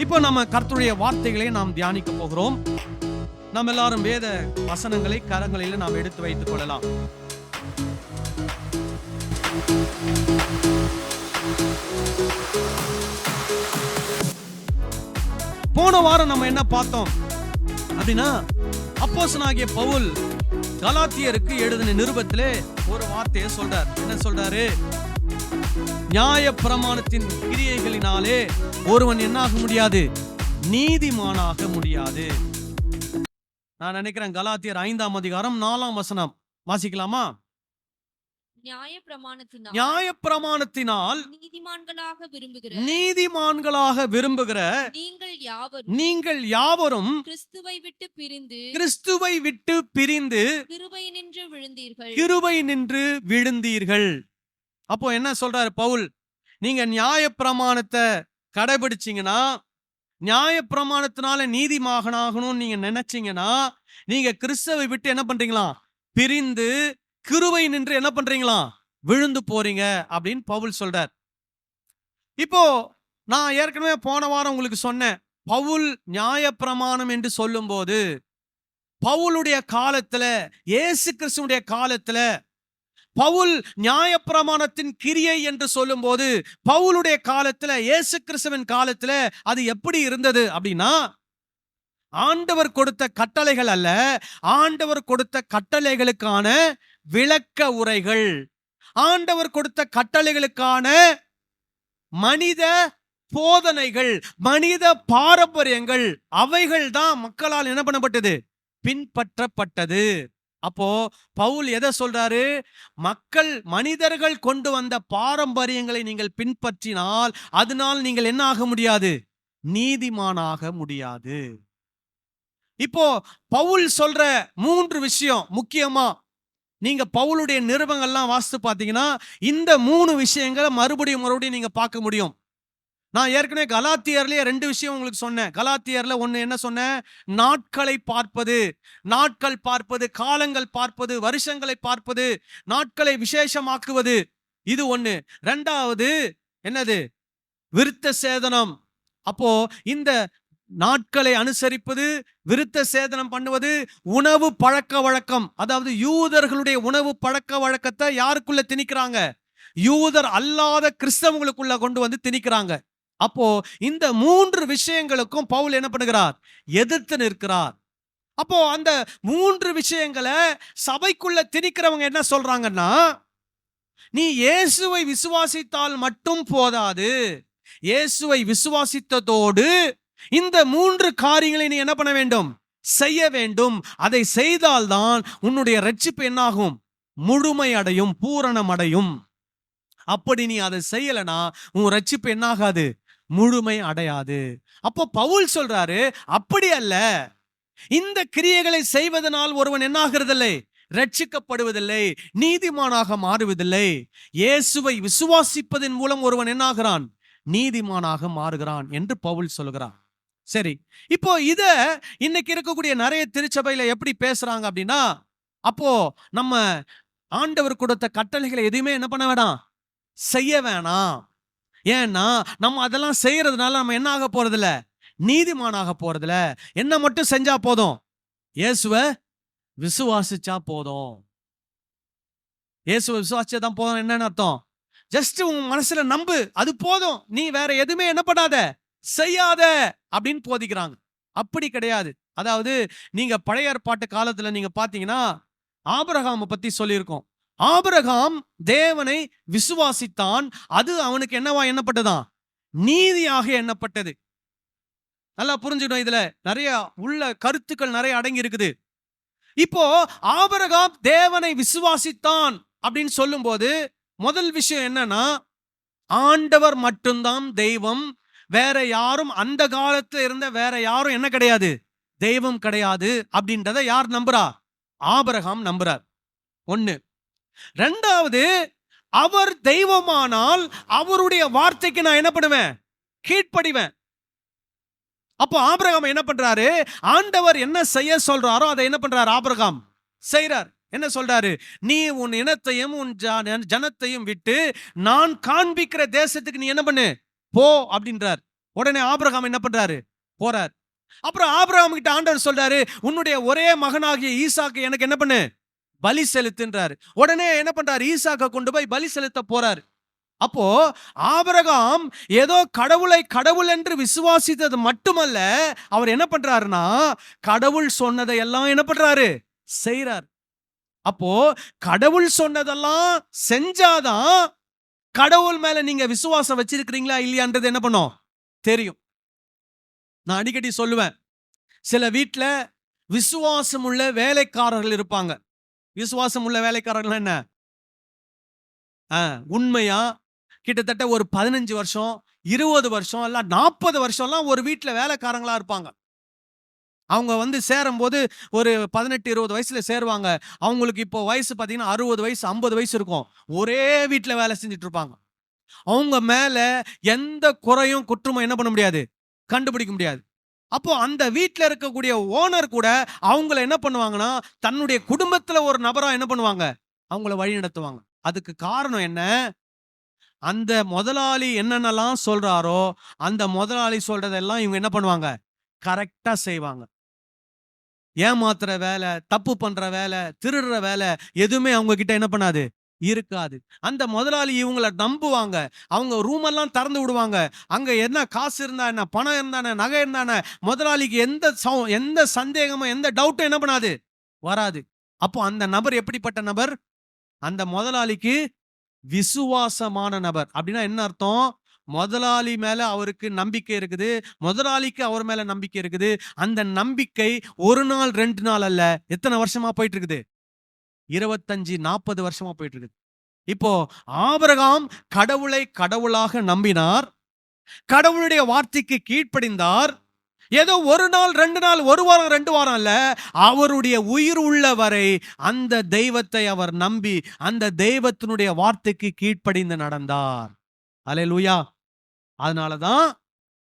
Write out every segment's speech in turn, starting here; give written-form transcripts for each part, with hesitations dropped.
இப்போ நம்ம கர்த்தருடைய வார்த்தைகளை நாம் தியானிக்க போகிறோம். நாம் எல்லாரும் வேத வசனங்களை கரங்களில் நாம் எடுத்து வைத்துக் கொள்ளலாம். போன வாரம் நம்ம என்ன பார்த்தோம் அப்படின்னா, அப்போஸ்தலனாகிய பவுல் கலாத்தியருக்கு எழுதின நிருபத்திலே ஒரு வார்த்தையை சொல்றார். என்ன சொல்றாரு? நியாய பிரமாணத்தின் கிரியைகளினாலே ஒருவன் என்ன ஆக முடியாது? நீதிமானாக முடியாது. நான் நினைக்கிறேன் கலாத்தியர் 5ஆம் அதிகாரம் 4ஆம் வசனம் வாசிக்கலாமா? நியாயப்பிரமாணத்தினால் நீதிமான்களாக விரும்புகிற நீங்கள் யாவரும் கிறிஸ்துவை விட்டு பிரிந்து கிருபை நின்று விழுந்தீர்கள். அப்போ என்ன சொல்றாரு பவுல்? நீங்க நியாயப்பிரமாணத்தை கடைபிடிச்சீங்கன்னா, நியாயப்பிரமாணத்தினால நீதிமானாகணும்னு நீங்க நினைச்சீங்கன்னா, நீங்க கிறிஸ்துவை விட்டு என்ன பண்றீங்களா? பிரிந்து கிருபை நின்று என்ன பண்றீங்களா? விழுந்து போறீங்க அப்படின்னு பவுல் சொல்றார். இப்போ நான் ஏற்கனவே போன வாரம் உங்களுக்கு சொன்னேன், பவுல் நியாயப்பிரமாணம் என்று சொல்லும் போது பவுலுடைய காலத்துல, இயேசு கிறிஸ்துவுடைய காலத்துல பவுல் நியாயப்பிரமாணத்தின் கிரியை என்று சொல்லும் போது பவுலுடைய காலத்துல, இயேசு கிறிஸ்துவின் காலத்துல அது எப்படி இருந்தது அப்படின்னா, ஆண்டவர் கொடுத்த கட்டளைகள் அல்ல, ஆண்டவர் கொடுத்த கட்டளைகளுக்கான விளக்க உரைகள், ஆண்டவர் கொடுத்த கட்டளைகளுக்கான மனித போதனைகள், மனித பாரம்பரியங்கள், அவைகள் தான் மக்களால் என்ன பண்ணப்பட்டது? பின்பற்றப்பட்டது. அப்போ பவுல் எதை சொல்றாரு? மனிதர்கள் கொண்டு வந்த பாரம்பரியங்களை நீங்கள் பின்பற்றினால் அதனால் நீங்கள் என்ன ஆக முடியாது? நீதிமானாக முடியாது. இப்போ பவுல் சொல்ற 3 விஷயம் முக்கியமா, நீங்க பவுலுடைய நிருபங்கள்லாம் வாசித்து பார்த்தீங்கன்னா இந்த 3 விஷயங்களை மறுபடியும் நீங்க பார்க்க முடியும். நான் ஏற்கனவே கலாத்தியர்லயே 2 விஷயம் உங்களுக்கு சொன்னேன். கலாத்தியர்ல ஒண்ணு என்ன சொன்னேன்? நாட்களை பார்ப்பது, நாட்கள் பார்ப்பது, காலங்கள் பார்ப்பது, வருஷங்களை பார்ப்பது, நாட்களை விசேஷமாக்குவது, இது ஒண்ணு. 2வது என்னது? விருத்த சேதனம். அப்போ இந்த நாட்களை அனுசரிப்பது, விருத்த சேதனம் பண்ணுவது, உணவு பழக்க வழக்கம், அதாவது யூதர்களுடைய உணவு பழக்க வழக்கத்தை யாருக்குள்ள திணிக்கிறாங்க? யூதர் அல்லாத கிறிஸ்தவங்களுக்குள்ள கொண்டு வந்து திணிக்கிறாங்க. அப்போ இந்த 3 விஷயங்களுக்கும் பவுல் என்ன பண்ணுகிறார்? எதிர்த்து நிற்கிறார். அப்போ அந்த 3 விஷயங்களை சபைக்குள்ள திணிக்கிறவங்க என்ன சொல்றாங்கன்னா, நீ இயேசுவை விசுவாசித்தால் மட்டும் போதாது, இயேசுவை விசுவாசித்ததோடு இந்த 3 காரியங்களை நீ என்ன பண்ண வேண்டும்? செய்ய வேண்டும். அதை செய்தால்தான் உன்னுடைய ரட்சிப்பு என்னாகும்? முழுமை அடையும், பூரணம் அடையும். அப்படி நீ அதை செய்யலனா உன் ரட்சிப்பு என்னாகாது? முழுமை அடையாது. அப்போ பவுல் சொல்றாரு, அப்படி அல்ல, இந்த கிரியைகளை செய்வதனால் ஒருவன் என்னாகிறதில்லை? ரட்சிக்கப்படுவதில்லை, நீதிமானாக மாறுவதில்லை. இயேசுவை விசுவாசிப்பதன் மூலம் ஒருவன் என்னாகிறான்? நீதிமானாக மாறுகிறான் என்று பவுல் சொல்கிறான். சரி, இப்போ இத இன்னைக்கு இருக்கக்கூடிய நிறைய திருச்சபையில எப்படி பேசுறாங்க அப்படின்னா, அப்போ நம்ம ஆண்டவர் கொடுத்த கட்டளைகளை எதுவுமே என்ன பண்ண வேணாம், செய்ய வேணாம். ஏன்னா நம்ம அதெல்லாம் செய்யறதுனால நம்ம என்ன ஆக போறதில்ல? நீதிமானாக போறதில்ல. என்ன மட்டும் செஞ்சா போதும்? இயேசுவை விசுவாசிச்சா போதும். இயேசுவை விசுவாசிச்சா போதும். என்னன்னு அர்த்தம்? ஜஸ்ட் உன் மனசுல நம்பு, அது போதும், நீ வேற எதுவுமே என்ன பண்ணாத, செய்யாத அப்படின்னு போதிக்கிறாங்க. அப்படி கிடையாது. அதாவது நீங்க பழைய ஏற்பாட்டு காலத்துல நீங்க பாத்தீங்கன்னா ஆபிரகாமை பத்தி சொல்லியிருக்கோம். ஆபிரகாம் தேவனை விசுவாசித்தான், அது அவனுக்கு என்னவா எண்ணப்பட்டதான்? நீதியாக எண்ணப்பட்டது. நல்லா புரிஞ்சுக்கணும், இதுல நிறைய உள்ள கருத்துக்கள் நிறைய அடங்கி இருக்குது. இப்போ ஆபிரகாம் தேவனை விசுவாசித்தான் அப்படின்னு சொல்லும் போது முதல் விஷயம் என்னன்னா, ஆண்டவர் மட்டும்தான் தெய்வம், வேற யாரும், அந்த காலத்துல இருந்த வேற யாரும் என்ன கிடையாது? தெய்வம் கிடையாது அப்படின்றத யார் நம்புறா? ஆபிரகாம் நம்புறார். 1. 2வது, அவர் தெய்வமானால் அவருடைய வார்த்தைக்கு நான் என்ன பண்ணுவேன்? கீழ்ப்படிவேன். அப்போ ஆபிரகாம் என்ன பண்றாரு? ஆண்டவர் என்ன செய்ய சொல்றாரோ அதை என்ன பண்றாரு? ஆபிரகாம் செய்றார். என்ன சொல்றாரு? நீ உன் இனத்தையும் உன் ஜனத்தையும் விட்டு நான் காண்பிக்கிற தேசத்துக்கு நீ என்ன பண்ணு? போ அப்படின்றார். உடனே ஆபிரகாம் என்ன பண்றாரு? போறார். அப்புறம் ஆபிரகாம் கிட்ட ஆண்டவர் சொல்றாரு, உன்னுடைய ஒரே மகனாகிய ஈசாக்கு எனக்கு என்ன பண்ணு? பலி செலுத்துன்றாரு. உடனே என்ன பண்றாரு? ஈசாக்க கொண்டு போய் பலி செலுத்த போறாரு. அப்போ ஆபிரகாம் ஏதோ கடவுளை கடவுள் என்று விசுவாசித்தது மட்டுமல்ல, அவர் என்ன பண்றாருன்னா, கடவுள் சொன்னதை எல்லாம் என்ன பண்றாரு? செய்றார். அப்போ கடவுள் சொன்னதெல்லாம் செஞ்சாதான் கடவுள் மேல நீங்க விசுவாசம் வச்சிருக்கிறீங்களா இல்லையான்றது என்ன பண்ணும்? தெரியும். நான் அடிக்கடி சொல்லுவேன், சில வீட்ல விசுவாசம் உள்ள வேலைக்காரர்கள் இருப்பாங்க. விசுவாசம் உள்ள வேலைக்காரர்கள் என்ன? உண்மையா கிட்டத்தட்ட ஒரு 15 வருஷம், 20 வருஷம், இல்ல 40 வருஷம்லாம் ஒரு வீட்ல வேலைக்காரங்களா இருப்பாங்க. அவங்க வந்து சேரும்போது ஒரு 18, 20 வயசுல சேருவாங்க. அவங்களுக்கு இப்போ வயசு பார்த்தீங்கன்னா 60 வயசு, 50 வயசு இருக்கும். ஒரே வீட்ல வேலை செஞ்சுட்டு இருப்பாங்க. அவங்க மேல எந்த குறையும், குற்றமும் என்ன பண்ண முடியாது? கண்டுபிடிக்க முடியாது. அப்போ அந்த வீட்ல இருக்கக்கூடிய ஓனர் கூட அவங்கள என்ன பண்ணுவாங்கன்னா, தன்னுடைய குடும்பத்துல ஒரு நபரா என்ன பண்ணுவாங்க? அவங்கள வழி நடத்துவாங்க. அதுக்கு காரணம் என்ன? அந்த முதலாளி என்னென்னலாம் சொல்றாரோ, அந்த முதலாளி சொல்றதெல்லாம் இவங்க என்ன பண்ணுவாங்க? கரெக்ட்டா செய்வாங்க. ஏமாத்துற வேலை, தப்பு பண்ற வேலை, திருடுற வேலை எதுவுமே அவங்க கிட்ட என்ன பண்ணாது? இருக்காது. அந்த முதலாளி இவங்கள நம்புவாங்க. அவங்க ரூம் எல்லாம் திறந்து விடுவாங்க. அங்க என்ன காசு இருந்தா என்ன, பணம் இருந்தா என்ன, நகை இருந்தா என்ன, முதலாளிக்கு எந்த சந்தேகமும், எந்த டவுட்டும் என்ன பண்ணாது? வராது. அப்போ அந்த நபர் எப்படிப்பட்ட நபர்? அந்த முதலாளிக்கு விசுவாசமான நபர். அப்படின்னா என்ன அர்த்தம்? முதலாளி மேல அவருக்கு நம்பிக்கை இருக்குது. முதலாளிக்கு அவர் மேல நம்பிக்கை இருக்குது. அந்த நம்பிக்கை 1 நாள் 2 நாள் அல்ல. எத்தனை வருஷமா போயிட்டு இருக்குது? 25, 40 வருஷமா போயிட்டு இருக்குது. இப்போ ஆபிரகாம் கடவுளை கடவுளாக நம்பினார். கடவுளுடைய வார்த்தைக்கு கீழ்ப்படிந்தார். ஏதோ 1 நாள் 2 நாள், 1 வாரம் 2 வாரம் அல்ல. அவருடைய உயிர் உள்ள வரை அந்த தெய்வத்தை அவர் நம்பி, அந்த தெய்வத்தினுடைய வார்த்தைக்கு கீழ்ப்படிந்து நடந்தார். அல்லேலூயா. அதனாலதான்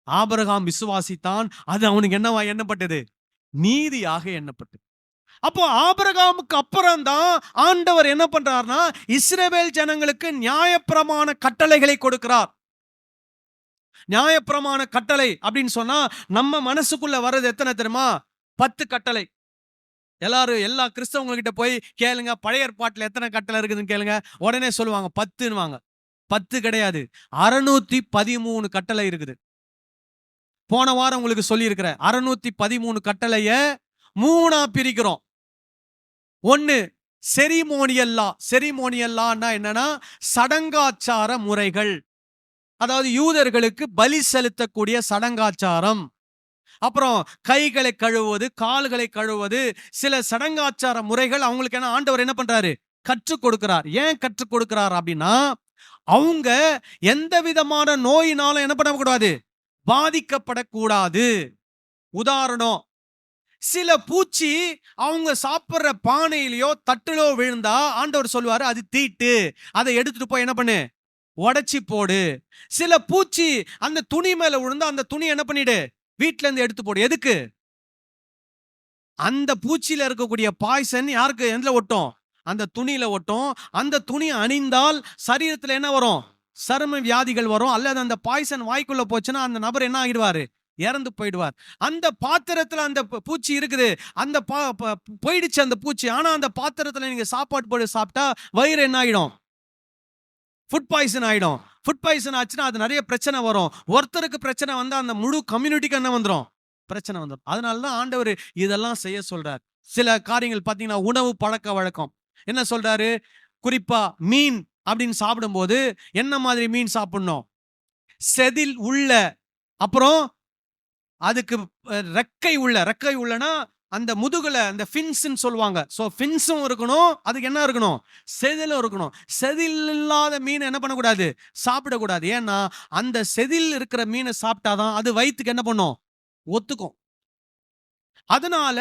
ஆபிரகாம் விசுவாசித்தான். அது அவனுக்கு என்னவா எண்ணப்பட்டது? நீதியாக எண்ணப்பட்டது. அப்போ ஆபிரகாமுக்கு அப்புறம் தான் ஆண்டவர் என்ன பண்றார்னா, இஸ்ரவேல் ஜனங்களுக்கு நியாயப்பிரமாண கட்டளைகளை கொடுக்கிறார். நியாயப்பிரமாண கட்டளை அப்படின்னு சொன்னா நம்ம மனசுக்குள்ள வர்றது எத்தனை தெரியுமா? 10 கட்டளை. எல்லா கிறிஸ்தவங்க கிட்ட போய் கேளுங்க, பழைய ஏற்பாட்டுல எத்தனை கட்டளை இருக்குதுன்னு கேளுங்க. உடனே சொல்லுவாங்க 10ன்னுவாங்க. 10 கிடையாது, 613 கட்டளை இருக்குது. போன வாரம் உங்களுக்கு சொல்லி இருக்கிறேன். 613 கட்டளைய 3ஆ பிரிக்கிறோம். 1 செரிமோனியல் லா. செரிமோனியல் லான்னா என்னன்னா, சடங்காச்சார முறைகள். அதாவது யூதர்களுக்கு பலி செலுத்தக்கூடிய சடங்காச்சாரம். அப்புறம் கைகளை கழுவுவது, கால்களை கழுவுவது, சில சடங்காச்சார முறைகள் அவங்களுக்கு என்ன ஆண்டவர் என்ன பண்றாரு? கற்றுக் கொடுக்கிறார். ஏன் கற்றுக் கொடுக்கிறார் அப்படின்னா, அவங்க எந்த விதமான நோயினாலும் என்ன பண்ணக்கூடாது? பாதிக்கப்படக்கூடாது. உதாரணம், சில பூச்சி அவங்க சாப்பிடுற பானையிலயோ தட்டிலோ விழுந்தா ஆண்டவர் சொல்லுவாரு, அது தீட்டு, அதை எடுத்துட்டு போய் என்ன பண்ணு? உடைச்சி போடு. சில பூச்சி அந்த துணி மேல விழுந்தா அந்த துணி என்ன பண்ணிடு? வீட்ல இருந்து எடுத்து போடு. எதுக்கு? அந்த பூச்சியில இருக்கக்கூடிய பாய்சன் யாருக்கு எதுல ஒட்டும்? அந்த துணியில ஒட்டும். அந்த துணி அணிந்தால் சரீரத்துல என்ன வரும்? சரும வியாதிகள் வரும். அல்லது அந்த பாய்சன் வாய்க்குள்ள போச்சுன்னா அந்த நபர் என்ன ஆகிடுவாரு? இறந்து போயிடுவார். அந்த பாத்திரத்துல அந்த பூச்சி இருக்குது. அந்த போயிடுச்சு அந்த பூச்சி. ஆனா அந்த பாத்திரத்துல நீங்க சாப்பாடு போட்டு சாப்பிட்டா வயிறு என்ன ஆகிடும்? ஃபுட் பாய்சன் ஆயிடும். ஃபுட் பாய்சன் ஆச்சுன்னா அது நிறைய பிரச்சனை வரும். ஒருத்தருக்கு பிரச்சனை வந்தா அந்த முழு கம்யூனிட்டிக்கு என்ன வந்துரும்? பிரச்சனை வந்துரும். அதனாலதான் ஆண்டவர் இதெல்லாம் செய்ய சொல்றார். சில காரியங்கள் பாத்தீங்கன்னா, உணவு பழக்க வழக்கம் என்ன சொல்றாரு? குறிப்பா மீன் அப்படின்னு சாப்பிடும்போது என்ன மாதிரி மீன் சாப்பிடணும்? செதில் உள்ள, அப்புறம் அதுக்கு ரெக்கை உள்ளனா அந்த முதுகுல அந்த ஃபின்ஸ்ன்னு சொல்லுவாங்க. சோ ஃபின்ஸும் இருக்கணும், அதுக்கு என்ன இருக்கணும்? செதிலும் இருக்கணும். செதில் இல்லாத மீன் என்ன பண்ணக்கூடாது? சாப்பிடக்கூடாது. ஏன்னா அந்த செதில் இருக்கிற மீனை சாப்பிட்டாதான் அது வயிற்றுக்கு என்ன பண்ணும்? ஒத்துக்கும். அதனால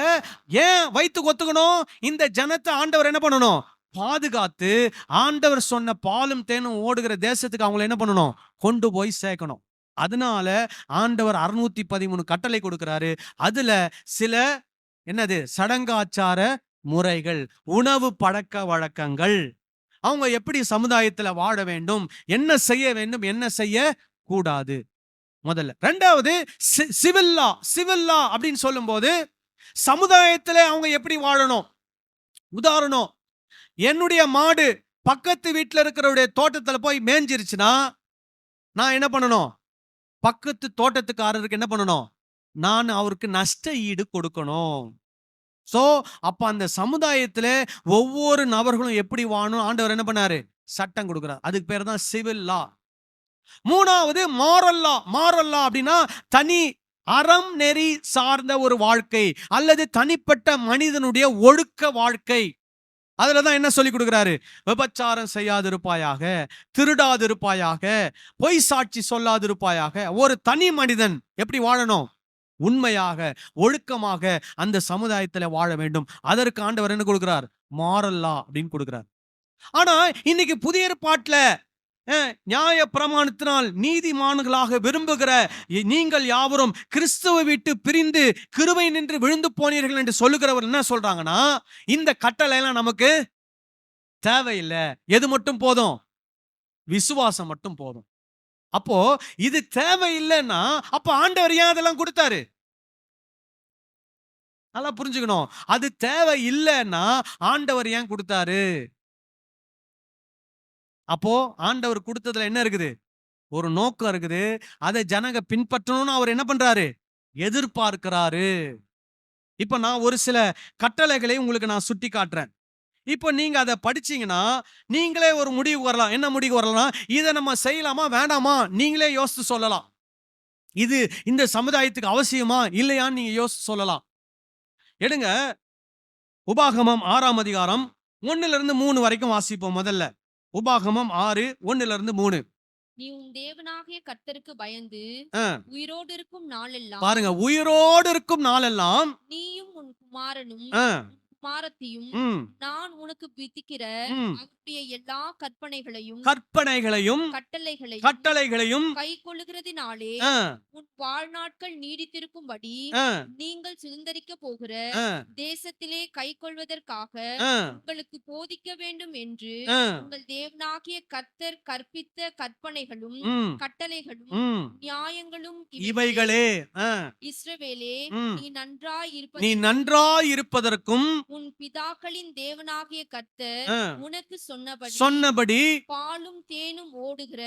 ஏன் வயிற்றுக்கு ஒத்துக்கணும்? இந்த ஜனத்தை ஆண்டவர் என்ன பண்ணணும்? பாதுகாத்து ஆண்டவர் சொன்ன பாலும் தேனும் ஓடுகிற தேசத்துக்கு அவங்களை என்ன பண்ணணும்? கொண்டு போய் சேர்க்கணும். அதனால ஆண்டவர் 613 கட்டளை கொடுக்கிறாரு. அதுல சில என்னது? சடங்காச்சார முறைகள், உணவு பழக்க வழக்கங்கள், அவங்க எப்படி சமுதாயத்துல வாழ வேண்டும், என்ன செய்ய வேண்டும், என்ன செய்ய கூடாது. முதல்ல. ரெண்டாவது சிவில் லா அப்படின்னு சொல்லும்போது சமுதாயத்துல அவங்க எப்படி வாழணும். உதாரணம், என்னுடைய மாடு பக்கத்து வீட்டுல இருக்கிறவருடைய தோட்டத்துல போய் மேஞ்சிருச்சுன்னா நான் என்ன பண்ணணும்? பக்கத்து தோட்டத்துக்காரருக்கு என்ன பண்ணணும்? நான் அவருக்கு நஷ்ட ஈடு கொடுக்கணும். சோ அப்ப அந்த சமுதாயத்துல ஒவ்வொரு நபர்களும் எப்படி வாழணும் ஆண்டவர் என்ன பண்ணாரு? சட்டம் கொடுக்கிறார். அதுக்கு பேர் தான் சிவில் லா. மூணாவது மாரல் லா அப்படின்னா தனி அறம் நெறி சார்ந்த ஒரு வாழ்க்கை அல்லது தனிப்பட்ட மனிதனுடைய ஒழுக்க வாழ்க்கை. அதுலதான் என்ன சொல்லி கொடுக்கிறாரு? விபச்சாரம் செய்யாதிருப்பாயாக, திருடாதிருப்பாயாக, பொய் சாட்சி சொல்லாதிருப்பாயாக. ஒரு தனி மனிதன் எப்படி வாழணும்? உண்மையாக ஒழுக்கமாக அந்த சமுதாயத்துல வாழ வேண்டும். அதற்கு ஆண்டவர் என்ன கொடுக்கிறார்? மாரல் லா அப்படின்னு கொடுக்கிறார். ஆனா இன்னைக்கு புதிய ஏற்பாட்டுல நியாய பிரமாணத்தினால் நீதிமான்களாக விரும்புகிற நீங்கள் யாவரும் கிறிஸ்துவை விட்டு பிரிந்து கிருபை நின்று விழுந்து போனீர்கள் என்று சொல்லுகிறவர் என்ன சொல்றாங்கன்னா, இந்த கட்டளை எல்லாம் நமக்கு தேவையில்லை. எது மட்டும் போதும்? விசுவாசம் மட்டும் போதும். அப்போ இது தேவையில்லைன்னா அப்ப ஆண்டவர் ஏன் அதெல்லாம் கொடுத்தாரு? நல்லா புரிஞ்சுக்கணும். அது தேவை இல்லைன்னா ஆண்டவர் ஏன் கொடுத்தாரு? அப்போ ஆண்டவர் கொடுத்ததுல என்ன இருக்குது? ஒரு நோக்கம் இருக்குது. அதை ஜனங்க பின்பற்றணும்னு அவர் என்ன பண்றாரு? எதிர்பார்க்கிறாரு. இப்ப நான் ஒரு சில கட்டளைகளை உங்களுக்கு நான் சுட்டி காட்டுறேன். இப்போ நீங்க அதை படிச்சீங்கன்னா நீங்களே ஒரு முடிவு வரலாம். என்ன முடிவு வரலாம்? இதை நம்ம செய்யலாமா வேண்டாமா நீங்களே யோசித்து சொல்லலாம். இது இந்த சமுதாயத்துக்கு அவசியமா இல்லையான்னு நீங்க யோசித்து சொல்லலாம். எடுங்க, உபாகமம் 6ஆம் அதிகாரம் 1-3 வரைக்கும் வாசிப்போம். முதல்ல உபாகமம் 6:1-3. நீ உன் தேவனாகிய கர்த்தருக்கு பயந்து உயிரோடு இருக்கும் நாளெல்லாம், பாருங்க, உயிரோடு இருக்கும் நாளெல்லாம் நீயும் உன் குமாரனும் குமாரத்தியும் நான் உனக்கு விதிக்கிற அவருடைய எல்லா கற்பனைகளையும் கட்டளைகளையும் கை கொள்ளுகிறதினாலே உன் வாழ்நாட்கள் நீடித்திருக்கும்படி நீங்கள் சுதந்தரிக்க போகிற தேசத்திலே கை கொள்வதற்காக உங்களுக்கு போதிக்க வேண்டும் என்று உங்கள் தேவனாகிய கர்த்தர் கற்பித்த கற்பனைகளும் கட்டளைகளும் நியாயங்களும் இவைகளே. இஸ்ரவேலே, நீ நன்றாய் இருப்பதற்கும் உன் பிதாக்களின் தேவனாகிய கர்த்தர் உனக்கு சொன்னபடி பாலும் தேனும் ஓடுகிற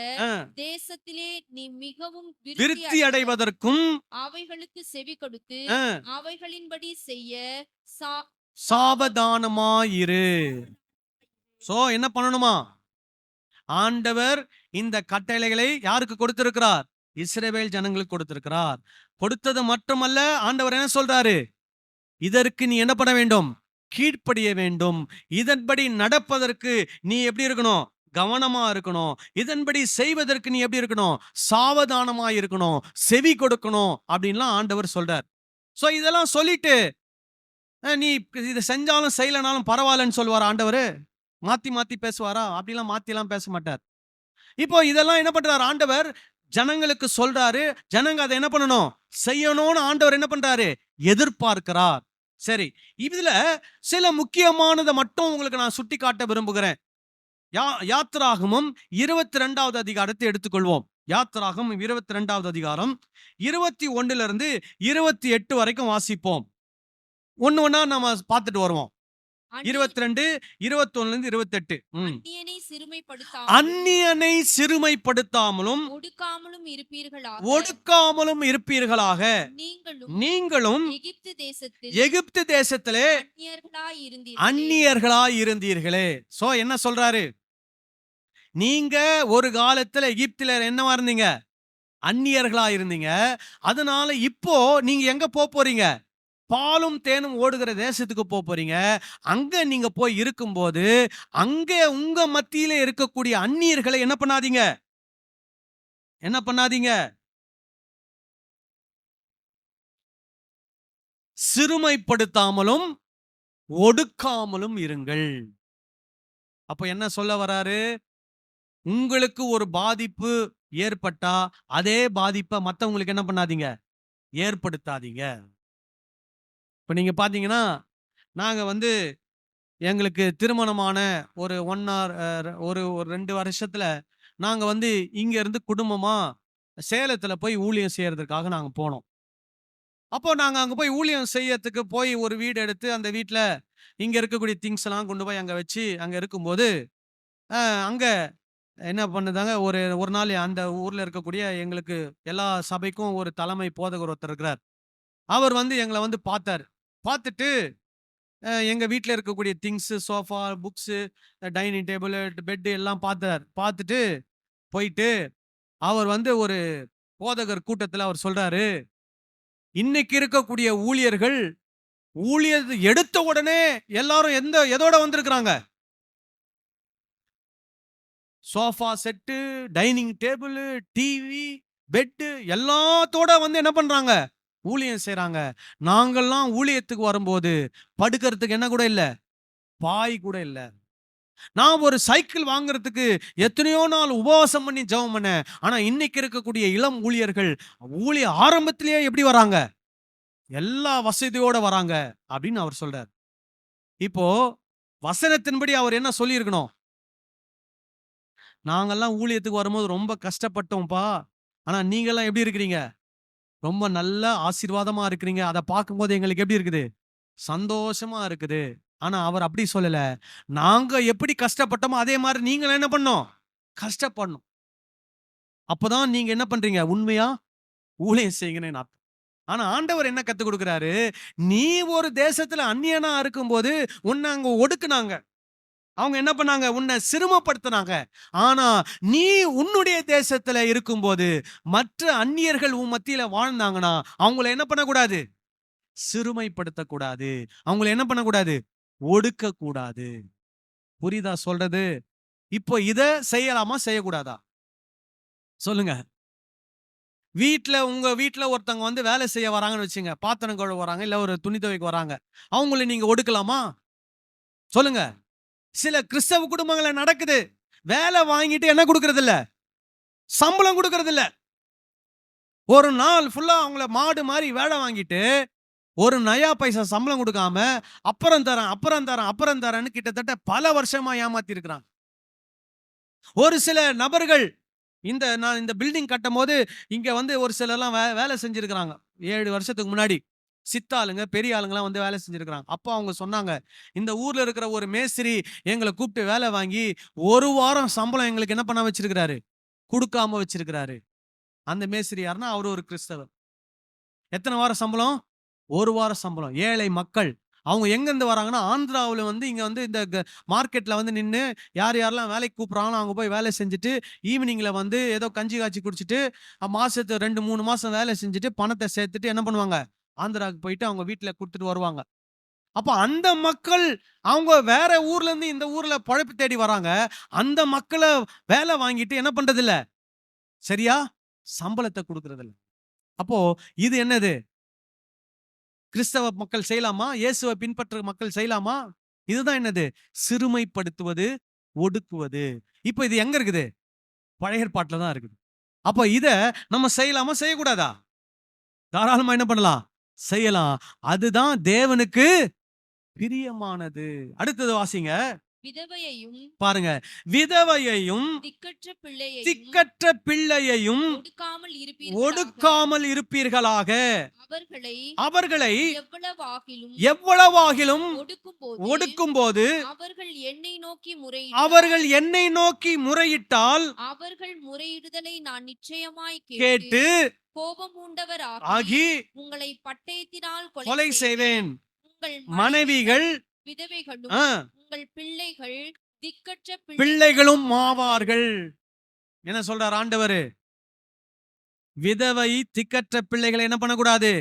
தேசத்திலே நீ மிகவும் விருத்தி அடைவதற்கும் அவைகளுக்கு செவி கொடுத்து அவைகளின்படி செய்ய சாவதானமாயிரு. சோ என்ன பண்ணணுமா? ஆண்டவர் இந்த கட்டளைகளை யாருக்கு கொடுத்திருக்கிறார்? இஸ்ரவேல் ஜனங்களுக்கு கொடுத்திருக்கிறார். கொடுத்தது மட்டுமல்ல, ஆண்டவர் என்ன சொல்றாரு? இதற்கு நீ என்ன பண்ண வேண்டும்? கீழ்ப்படிய வேண்டும். இதன்படி நடப்பதற்கு நீ எப்படி இருக்கணும்? கவனமா இருக்கணும். இதன்படி செய்வதற்கு நீ எப்படி இருக்கணும்? சாவதானமா இருக்கணும், செவி கொடுக்கணும் அப்படின்லாம் ஆண்டவர் சொல்றார். சோ இதெல்லாம் சொல்லிட்டு நீ இதை செஞ்சாலும் செய்யலனாலும் பரவாயில்லன்னு சொல்லுவார் ஆண்டவர்? மாத்தி மாத்தி பேசுவாரா? அப்படிலாம் மாத்திலாம் பேச மாட்டார். இப்போ இதெல்லாம் என்ன பண்றாரு ஆண்டவர்? ஜனங்களுக்கு சொல்றாரு. ஜனங்க அதை என்ன பண்ணணும்? செய்யணும்னு ஆண்டவர் என்ன பண்றாரு? எதிர்பார்க்கிறார். சரி, இதுல சில முக்கியமானதை மட்டும் உங்களுக்கு நான் சுட்டி காட்ட விரும்புகிறேன். யாத்திராகமம் 22வது அதிகாரத்தை எடுத்துக்கொள்வோம். யாத்திராகமம் 22வது அதிகாரம் 21-28 வரைக்கும் வாசிப்போம். ஒண்ணா நம்ம பார்த்துட்டு வருவோம். 22, 21-28. அந்நியனை சிறுமைப்படுத்தாமலும் ஒடுக்காமலும் இருப்பீர்களாக நீங்களும் எகிப்து தேசத்திலே அந்நியர்களாய் இருந்தீர்களே. சோ என்ன சொல்றாரு? நீங்க ஒரு காலத்துல எகிப்தில என்னவா இருந்தீங்க? அந்நியர்களா இருந்தீங்க. அதனால இப்போ நீங்க எங்க போறீங்க? பாலும் தேனும் ஓடுகிற தேசத்துக்கு போறீங்க. அங்க நீங்க போய் இருக்கும்போது அங்க உங்க மத்தியில இருக்கக்கூடிய அந்நியர்களை என்ன பண்ணாதீங்க? சிறுமைப்படுத்தாமலும் ஒடுக்காமலும் இருங்கள். அப்ப என்ன சொல்ல வராரு? உங்களுக்கு ஒரு பாதிப்பு ஏற்பட்டா அதே பாதிப்பை மத்தவங்களுக்கு என்ன பண்ணாதீங்க? ஏற்படுத்தாதீங்க. இப்போ நீங்க பார்த்தீங்கன்னா, நாங்க எங்களுக்கு திருமணமான ஒரு 1 ஆர் ஒரு 2 வருஷத்துல நாங்க இங்க இருந்து குடும்பமா சேலத்துல போய் ஊழியம் செய்யறதுக்காக நாங்க போனோம். அப்போ நாங்க அங்க போய் ஊழியம் செய்யறதுக்கு போய் ஒரு வீடு எடுத்து அந்த வீட்ல இங்க இருக்கக்கூடிய திங்ஸ் எல்லாம் கொண்டு போய் அங்க வச்சு அங்க இருக்கும்போது அங்க என்ன பண்ணுதாங்க, ஒரு ஒரு நாள் அந்த ஊர்ல இருக்கக்கூடிய எங்களுக்கு எல்லா சபைக்கும் ஒரு தலைமை போதகர் ஒருத்தர் இருக்கிறார். அவர் வந்து எங்கள வந்து பார்த்தாரு. பார்த்துட்டு எங்க வீட்ல இருக்கக்கூடிய things, sofa, books, dining table, bed எல்லாம் பார்த்தார். பார்த்துட்டு போயிட்டு அவர் வந்து ஒரு போதகர் கூட்டத்துல அவர் சொல்றாரு, இன்னைக்கு இருக்கக்கூடிய ஊழியர்கள் ஊழியத்த எடுத்த உடனே எல்லாரும் எதோட வந்திருக்கிறாங்க? Sofa set, dining table, TV, bed எல்லாத்தோட வந்து என்ன பண்றாங்க? ஊழியம் செய்றாங்க. நாங்கெல்லாம் ஊழியத்துக்கு வரும்போது படுக்கிறதுக்கு என்ன கூட இல்ல, பாய் கூட இல்ல. நான் ஒரு சைக்கிள் வாங்குறதுக்கு எத்தனையோ நாள் உபவாசம் பண்ணி ஜெபம் பண்ணேன். ஆனா இன்னைக்கு இருக்கக்கூடிய இளம் ஊழியர்கள் ஊழிய ஆரம்பத்திலேயே எப்படி வராங்க? எல்லா வசதியோட வராங்க அப்படின்னு அவர் சொல்றார். இப்போ வசனத்தின்படி அவர் என்ன சொல்லியிருக்கணும்? நாங்கெல்லாம் ஊழியத்துக்கு வரும்போது ரொம்ப கஷ்டப்பட்டோம்ப்பா. ஆனா நீங்கலாம் எப்படி இருக்கிறீங்க? ரொம்ப நல்ல ஆசீர்வாதமா இருக்கிறீங்க. அத பார்க்கும்போது எங்களுக்கு எப்படி இருக்குது? சந்தோஷமா இருக்குது. ஆனா அவர் அப்படி சொல்லல. நாங்க எப்படி கஷ்டப்பட்டோமோ அதே மாரி நீங்களும் என்ன பண்ணணும்? கஷ்டப்படணும். அப்பதான் நீங்க என்ன பண்றீங்க? உண்மையா ஊழியம் செய்யுங்கன்னு அர்த்தம். ஆனா ஆண்டவர் என்ன கத்துக் குடுக்குறாரு? நீ ஒரு தேசத்துல அந்நியனா இருக்கும்போது உன்ன அங்க ஒடுக்குனாங்க. அவங்க என்ன பண்ணாங்க? உன்னை சிறுமப்படுத்தினாங்க. ஆனா நீ உன்னுடைய தேசத்துல இருக்கும்போது மற்ற அந்நியர்கள் உன் மத்தியில வாழ்ந்தாங்கன்னா அவங்கள என்ன பண்ணக்கூடாது? சிறுமைப்படுத்தக்கூடாது. அவங்கள என்ன பண்ணக்கூடாது? ஒடுக்கக்கூடாது. புரியுதா சொல்றது? இப்போ இத செய்யலாமா? செய்யக்கூடாதா? சொல்லுங்க. உங்க வீட்ல ஒருத்தவங்க வந்து வேலை செய்ய வராங்கன்னு வச்சுங்க. பாத்திரம் கழுவ வராங்க, இல்ல ஒரு துணி துவைக்க வராங்க. அவங்கள நீங்க ஒடுக்கலாமா? சொல்லுங்க. சில கிறிஸ்தவ குடும்பங்கள்ல நடக்குது. வேலை வாங்கிட்டு என்ன குடுக்கறதில்ல? சம்பளம் குடுக்கறதில்ல. ஒரு நாள் ஃபுல்லா அவங்கள மாடு மாரி வேலை வாங்கிட்டு, ஒரு நயா பைசா சம்பளம் குடுக்காம, அப்புறம் தரேன், அப்புறம் தரேன், அப்புறம் தரேன்னு கிட்டத்தட்ட பல வருஷமா ஏமாத்தி இருக்கிறாங்க. ஒரு சில நபர்கள் நான் இந்த பில்டிங் கட்டும்போது, இங்க வந்து ஒரு சிலர்லாம் வேலை செஞ்சிருக்கிறாங்க. 7 வருஷத்துக்கு முன்னாடி. சித்தாளுங்க, பெரிய ஆளுங்கலாம் வந்து வேலை செஞ்சிருக்கிறாங்க. அப்போ அவங்க சொன்னாங்க, இந்த ஊர்ல இருக்கிற ஒரு மேஸ்திரி எங்கள கூப்பிட்டு வேலை வாங்கி, 1 வாரம் சம்பளம் எங்களுக்கு என்ன பண்ண வச்சிருக்கிறாரு? குடுக்காம வச்சிருக்கிறாரு. அந்த மேஸ்திரி யாருன்னா, அவரு ஒரு கிறிஸ்தவர். எத்தன வாரம் சம்பளம்? 1 வாரம் சம்பளம். ஏழை மக்கள். அவங்க எங்கேருந்து வராங்கன்னா, ஆந்திராவுல வந்து இங்க வந்து இந்த மார்க்கெட்ல வந்து நின்னு யார் யாரெல்லாம் வேலைக்கு கூப்பிடுறாங்களோ, அங்க போய் வேலை செஞ்சுட்டு, ஈவினிங்ல வந்து ஏதோ கஞ்சி காய்ச்சி குடிச்சிட்டு, மாசத்துக்கு 2, 3 மாசம் வேலை செஞ்சுட்டு, பணத்த சேர்த்துட்டு என்ன பண்ணுவாங்க? ஆந்திராவுக்கு போயிட்டு அவங்க வீட்ல குடுத்துட்டு வருவாங்க. அப்ப அந்த மக்கள் அவங்க வேற ஊர்ல இருந்து இந்த ஊர்ல பொழப்பு தேடி வராங்க. அந்த மக்கள வேலை வாங்கிட்டு என்ன பண்றதில்ல? சரியா சம்பளத்த குடுக்குறதில்ல. அப்போ இது என்னது? கிறிஸ்தவ மக்கள் செய்யலாமா? இயேசுவ பின்பற்ற மக்கள் செய்யலாமா? இதுதான் என்னது? சிறுமைப்படுத்துவது, ஒடுக்குவது. இப்ப இது எங்க இருக்குது? பழைய ஏற்பாட்டுல தான் இருக்குது. அப்ப இத நம்ம செய்யலாமா? செய்யக்கூடாதா? தாராளமா என்ன பண்ணலாம்? செய்யலாம். அதுதான் தேவனுக்கு பிரியமானது. அடுத்தது வாசிங்க. விதவையையும் பாருங்க. விதவையையும் திக்கற்ற பிள்ளையையும் ஒடுக்காமல் இருப்பீர்களாக. அவர்களை எவ்வளவாகிலும் ஒடுக்கும்போது அவர்கள் என்னை நோக்கி முறையிட்டால் அவர்கள் முறையிடுதலை நான் நிச்சயமாய் கேட்டு கோபமூண்டவராகி உங்களை பட்டயத்தினால் கொலை செய்வேன். உங்கள் மனைவிகள் விதவைகளும் உங்கள் பிள்ளைகள் திக்கற்ற பிள்ளைகளும் ஆவார்கள். என்ன சொல்றார் ஆண்டவரு? விதவை திக்கற்ற பிள்ளைகளை என்ன பண்ணக்கூடாது?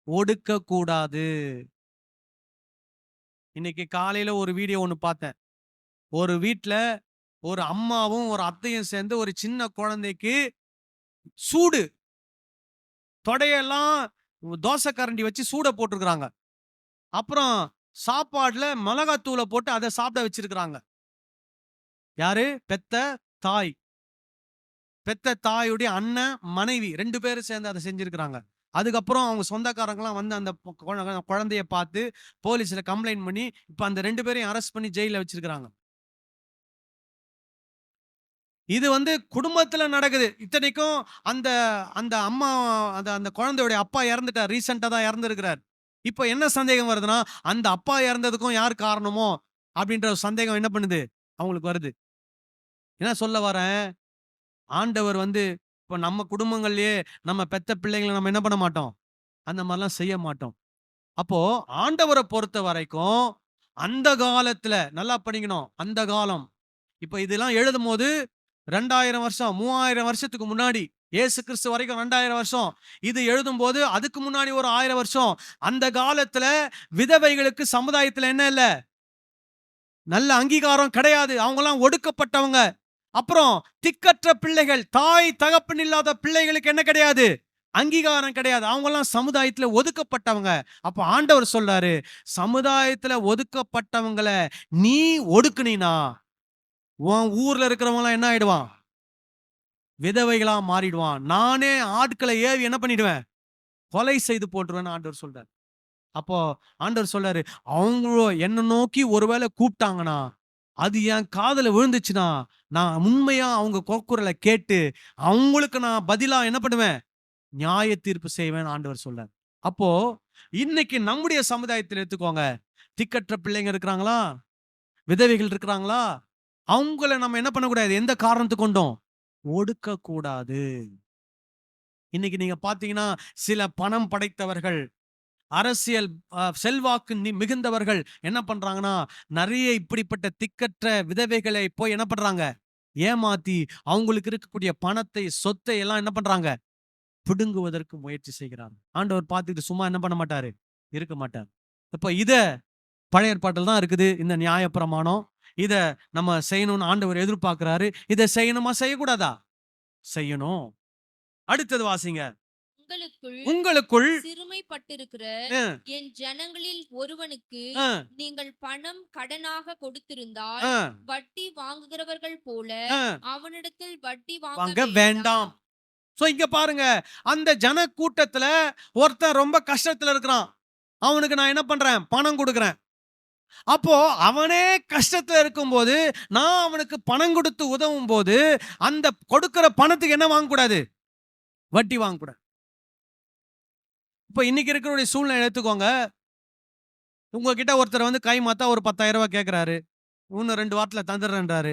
ஒடுக்க கூடாது. இன்னைக்கு காலையில ஒரு வீடியோ ஒண்ணு பார்த்தேன். ஒரு வீட்ல ஒரு அம்மாவும் ஒரு அத்தையும் சேர்ந்து ஒரு சின்ன குழந்தைக்கு சூடு தொடையெல்லாம் தோசை கரண்டி வச்சு சூட போட்டிருக்கிறாங்க. அப்புறம் சாப்பாடுல மிளகாத்தூளை போட்டு அதை சாப்பிட வச்சிருக்கிறாங்க. யாரு? பெத்த தாய். பெத்த தாயுடைய அண்ணன், மனைவி 2 பேரும் சேர்ந்து அதை செஞ்சிருக்கிறாங்க. அதுக்கப்புறம் அவங்க சொந்தக்காரங்கலாம் வந்து அந்த குழந்தைய பார்த்து போலீஸ்ல கம்ப்ளைண்ட் பண்ணி இப்ப அந்த 2 பேரையும் அரெஸ்ட் பண்ணி ஜெயில வச்சிருக்கிறாங்க. இது குடும்பத்துல நடக்குது. இத்தனைக்கும் அந்த அந்த அம்மா அந்த குழந்தையுடைய அப்பா இறந்துட்டார். ரீசெண்டா தான் இறந்திருக்கிறார். இப்போ என்ன சந்தேகம் வருதுன்னா, அந்த அப்பா இறந்ததுக்கும் யார் காரணமோ அப்படின்ற ஒரு சந்தேகம் என்ன பண்ணுது? அவங்களுக்கு வருது. என்ன சொல்ல வரேன்? ஆண்டவர் இப்போ நம்ம குடும்பங்கள்லயே நம்ம பெத்த பிள்ளைங்கள நம்ம என்ன பண்ண மாட்டோம்? அந்த மாதிரிலாம் செய்ய மாட்டோம். அப்போ ஆண்டவரை பொறுத்த வரைக்கும் அந்த காலத்துல நல்லா படிக்கணும். அந்த காலம். இப்ப இதெல்லாம் எழுதும்போது 2000 வருஷம் 3000 வருஷத்துக்கு முன்னாடி, இயேசு கிறிஸ்து வரைக்கும் 2000 வருஷம். இது எழுதும்போது அதுக்கு முன்னாடி ஒரு 1000 வருஷம். அந்த காலத்துல விதவைகளுக்கு சமுதாயத்துல என்ன இல்ல? நல்ல அங்கீகாரம் கிடையாது. அவங்கலாம் ஒடுக்கப்பட்டவங்க. அப்புறம் திக்கற்ற பிள்ளைகள், தாய் தகப்பன் இல்லாத பிள்ளைகளுக்கு என்ன கிடையாது? அங்கீகாரம் கிடையாது. அவங்கலாம் சமுதாயத்துல ஒதுக்கப்பட்டவங்க. அப்ப ஆண்டவர் சொல்றாரு, சமுதாயத்துல ஒதுக்கப்பட்டவங்கள நீ ஒடுக்குனீனா, உன் ஊர்ல இருக்கிறவங்கலாம் என்ன ஆயிடுவான்? விதவைகளா மாறிடுவான். நானே ஆட்களை ஏவி என்ன பண்ணிடுவேன்? கொலை செய்து போட்டுருவேன்னு ஆண்டவர் சொல்றாரு. அப்போ ஆண்டவர் சொல்றாரு, அவங்களோ என்ன நோக்கி ஒருவேளை கூப்பிட்டாங்கன்னா, அது என் காதுல விழுந்துச்சுன்னா, நான் உண்மையா அவங்க கூக்குரலை கேட்டு அவங்களுக்கு நான் பதிலா என்ன பண்ணுவேன்? நியாய தீர்ப்பு செய்வேன் ஆண்டவர் சொல்றார். அப்போ இன்னைக்கு நம்முடைய சமுதாயத்தில் எடுத்துக்கோங்க. திக்கற்ற பிள்ளைங்க இருக்கிறாங்களா? விதவைகள் இருக்கிறாங்களா? அவங்கள நம்ம என்ன பண்ணக்கூடாது? எந்த காரணத்துக்கு கொண்டும் ஒடுக்க கூடாது. இன்னைக்கு நீங்க பாத்தீங்கன்னா, சில பணம் படைத்தவர்கள், அரசியல் செல்வாக்கு மிகுந்தவர்கள் என்ன பண்றாங்கன்னா, நிறைய இப்படிப்பட்ட திக்கற்ற விதவைகளை போய் என்ன பண்றாங்க? ஏமாத்தி அவங்களுக்கு இருக்கக்கூடிய பணத்தை, சொத்தை எல்லாம் என்ன பண்றாங்க? பிடுங்குவதற்கு முயற்சி செய்கிறார். ஆண்டவர் பார்த்துட்டு சும்மா என்ன பண்ண மாட்டாரு? இருக்க மாட்டார். இப்ப பழைய ஏற்பாட்டில் தான் இருக்குது இந்த நியாயப்பிரமாணம். இத நம்ம செய்யணும்னு ஆண்டவர் எதிர்பார்க்கிறாரு. இதை செய்யணுமா செய்யக்கூடாதா? செய்யணும். அடுத்தது வாசிங்க. உங்களுக்குள் சிறுமைப்பட்டிருக்கிற அஹ், என் ஜனங்களில் ஒருவனுக்கு அஹ், நீங்கள் பணம் கடனாக கொடுத்திருந்தால் அஹ், வட்டி வாங்குகிறவர்கள் போல அஹ், அவனிடத்தில் வட்டி வாங்க வாங்க வேண்டாம். சோ இங்க பாருங்க, அந்த ஜன கூட்டத்துல ஒருத்தன் ரொம்ப கஷ்டத்துல இருக்கிறான். அவனுக்கு நான் என்ன பண்றேன்? பணம் கொடுக்கிறேன். அப்போ அவனே கஷ்டத்துல இருக்கும்போது நான் அவனுக்கு பணம் கொடுத்து உதவும் போது அந்த கொடுக்கிற பணத்துக்கு என்ன வாங்கக்கூடாது? வட்டி வாங்கக்கூடாது. இப்ப இன்னைக்கு இருக்கிற சூழ்நிலை எடுத்துக்கோங்க. உங்ககிட்ட ஒருத்தர் கை மாத்தா ஒரு 10,000 ரூபாய் கேட்கிறாரு. இன்னும் 2 வாரத்துல தந்துடுறேன்றாரு.